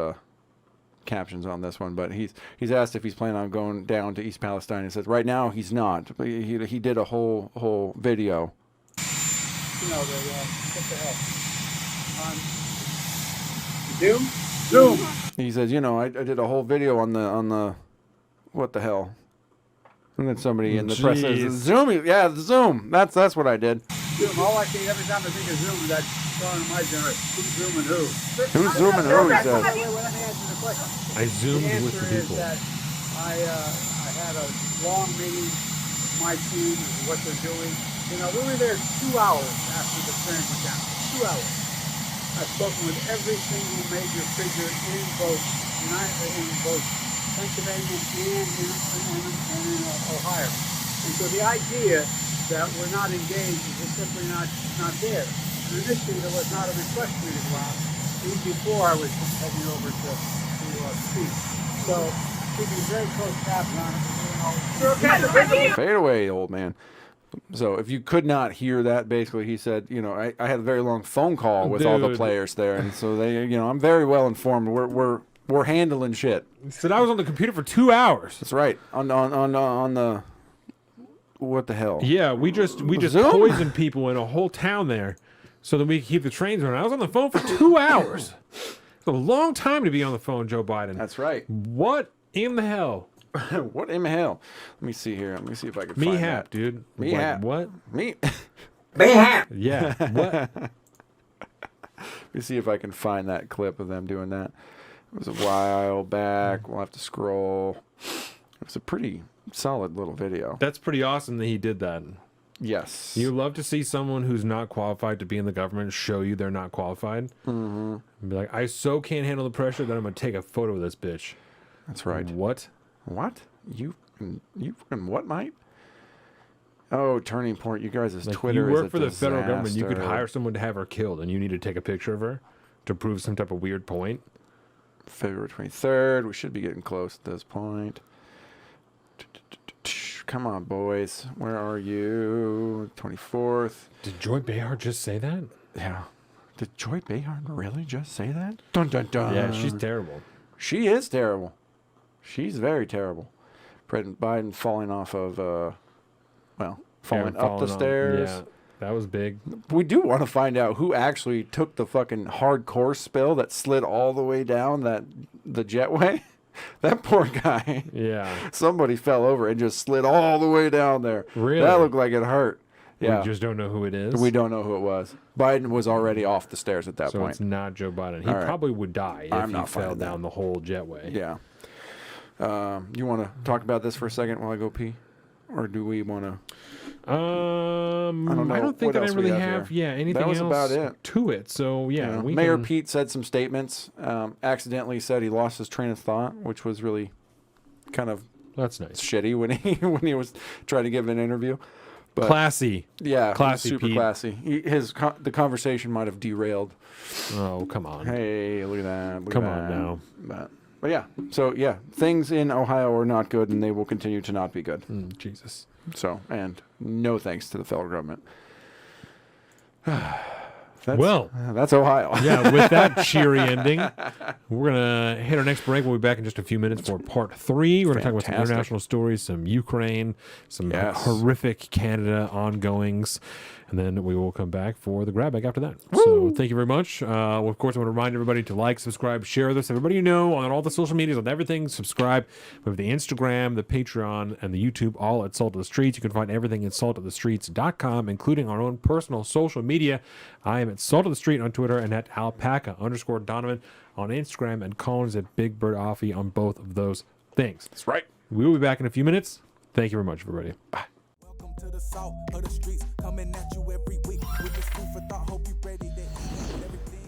S2: captions on this one, but he's asked if he's planning on going down to East Palestine. He says right now he's not. But he did a whole video.
S13: What the hell? Zoom.
S2: He says, I did a whole video on the what the hell? And then somebody in the press says, Zoom. Yeah, the Zoom. That's what I did.
S13: Zoom. All I see every time I think of Zoom is that song in my generation. Who's zooming who?
S2: Who's zooming who? He says.
S13: Let me answer the question.
S1: I zoomed with the people.
S13: That I had a long meeting with my team and what they're doing. We were there 2 hours after the train went down. 2 hours. I've spoken with every single major figure in both Pennsylvania and in Ohio. And so the idea that we're not engaged is just simply not there. And initially there was not a request for me to go out, even before I was heading over to speak. So keeping very close tabs on it.
S2: Fade away, old man. So if you could not hear that, basically he said, you know, I had a very long phone call with all the
S1: Dude.
S2: players there, and so they, you know, I'm very well informed. We're handling shit.
S1: He said I was on the computer for 2 hours.
S2: That's right. On the what the hell?
S1: Yeah, we just
S2: Zoom?
S1: poisoned people in a whole town there, so that we could keep the trains running. I was on the phone for 2 hours. It's a long time to be on the phone, Joe Biden.
S2: That's right.
S1: What in the hell?
S2: What in the hell? Let me see here. Let me see if I can
S1: Me
S2: find
S1: hap,
S2: that.
S1: dude.
S2: Me
S1: Like,
S2: hap.
S1: what?
S2: Me.
S1: Yeah. What?
S2: Let me see if I can find that clip of them doing that. It was a while back. We'll have to scroll. It was a pretty solid little video.
S1: That's pretty awesome that he did that.
S2: Yes.
S1: You love to see someone who's not qualified to be in the government show you they're not qualified.
S2: Mm-hmm.
S1: And be like, I so can't handle the pressure that I'm gonna take a photo of this bitch.
S2: That's right.
S1: What?
S2: What? You fucking what, mate? Oh, Turning Point. You guys'
S1: Like,
S2: Twitter
S1: you work
S2: is a
S1: for the federal government. You could
S2: disaster.
S1: hire someone to have her killed, and you need to take a picture of her to prove some type of weird point.
S2: February 23rd. We should be getting close at this point. Come on, boys. Where are you? 24th.
S1: Did Joy Behar just say that?
S2: Yeah. Did Joy Behar really just say that? Dun dun dun.
S1: Yeah, she's terrible.
S2: She is terrible. She's very terrible. President Biden falling off of, falling up the stairs.
S1: Yeah, that was big.
S2: We do want to find out who actually took the fucking hardcore spill that slid all the way down the jetway. That poor guy.
S1: Yeah.
S2: Somebody fell over and just slid all the way down there.
S1: Really?
S2: That looked like it hurt. Yeah.
S1: We just don't know who it is.
S2: We don't know who it was. Biden was already off the stairs at that
S1: So
S2: point.
S1: it's not Joe Biden. He
S2: All right.
S1: probably would die if
S2: I'm
S1: he
S2: not
S1: fell
S2: finding
S1: down the whole jetway.
S2: Yeah. You want to talk about this for a second while I go pee? Or do we want to...
S1: I don't
S2: know.
S1: think
S2: What
S1: that I
S2: else we
S1: really
S2: have
S1: have
S2: here?
S1: anything
S2: That was
S1: else
S2: about it.
S1: to it. So yeah, we
S2: Mayor
S1: can,
S2: Pete said some statements. Accidentally said he lost his train of thought, which was really kind of
S1: that's nice.
S2: shitty when he was trying to give an interview. But
S1: Classy.
S2: Yeah,
S1: Classy
S2: super
S1: Pete.
S2: classy. The conversation might have derailed.
S1: Oh, come on.
S2: Hey, look at that.
S1: Come on now.
S2: But yeah, so yeah, things in Ohio are not good, and they will continue to not be good.
S1: Jesus.
S2: So, and no thanks to the federal government. That's Ohio.
S1: Yeah, with that cheery ending, we're going to hit our next break. We'll be back in just a few minutes for part 3. We're going to talk about some
S2: Fantastic.
S1: international stories, some Ukraine, some
S2: Yes.
S1: horrific Canada ongoings, and then we will come back for the grab bag after that. So thank you very much. Well, of course, I want to remind everybody to like, subscribe, share this. Everybody you know on all the social medias, on everything, subscribe. We have the Instagram, the Patreon, and the YouTube, all at Salt of the Streets. You can find everything at saltofthestreets.com, including our own personal social media. I am at Salt of the Street on Twitter and at alpaca_Donovan on Instagram, and Collins at Big Bird Offie on both of those things.
S2: That's right.
S1: We will be back in a few minutes. Thank you very much, everybody. Bye.
S18: Welcome to the salt of the streets, coming at you every week with this food for thought. Hope you ready to eat everything.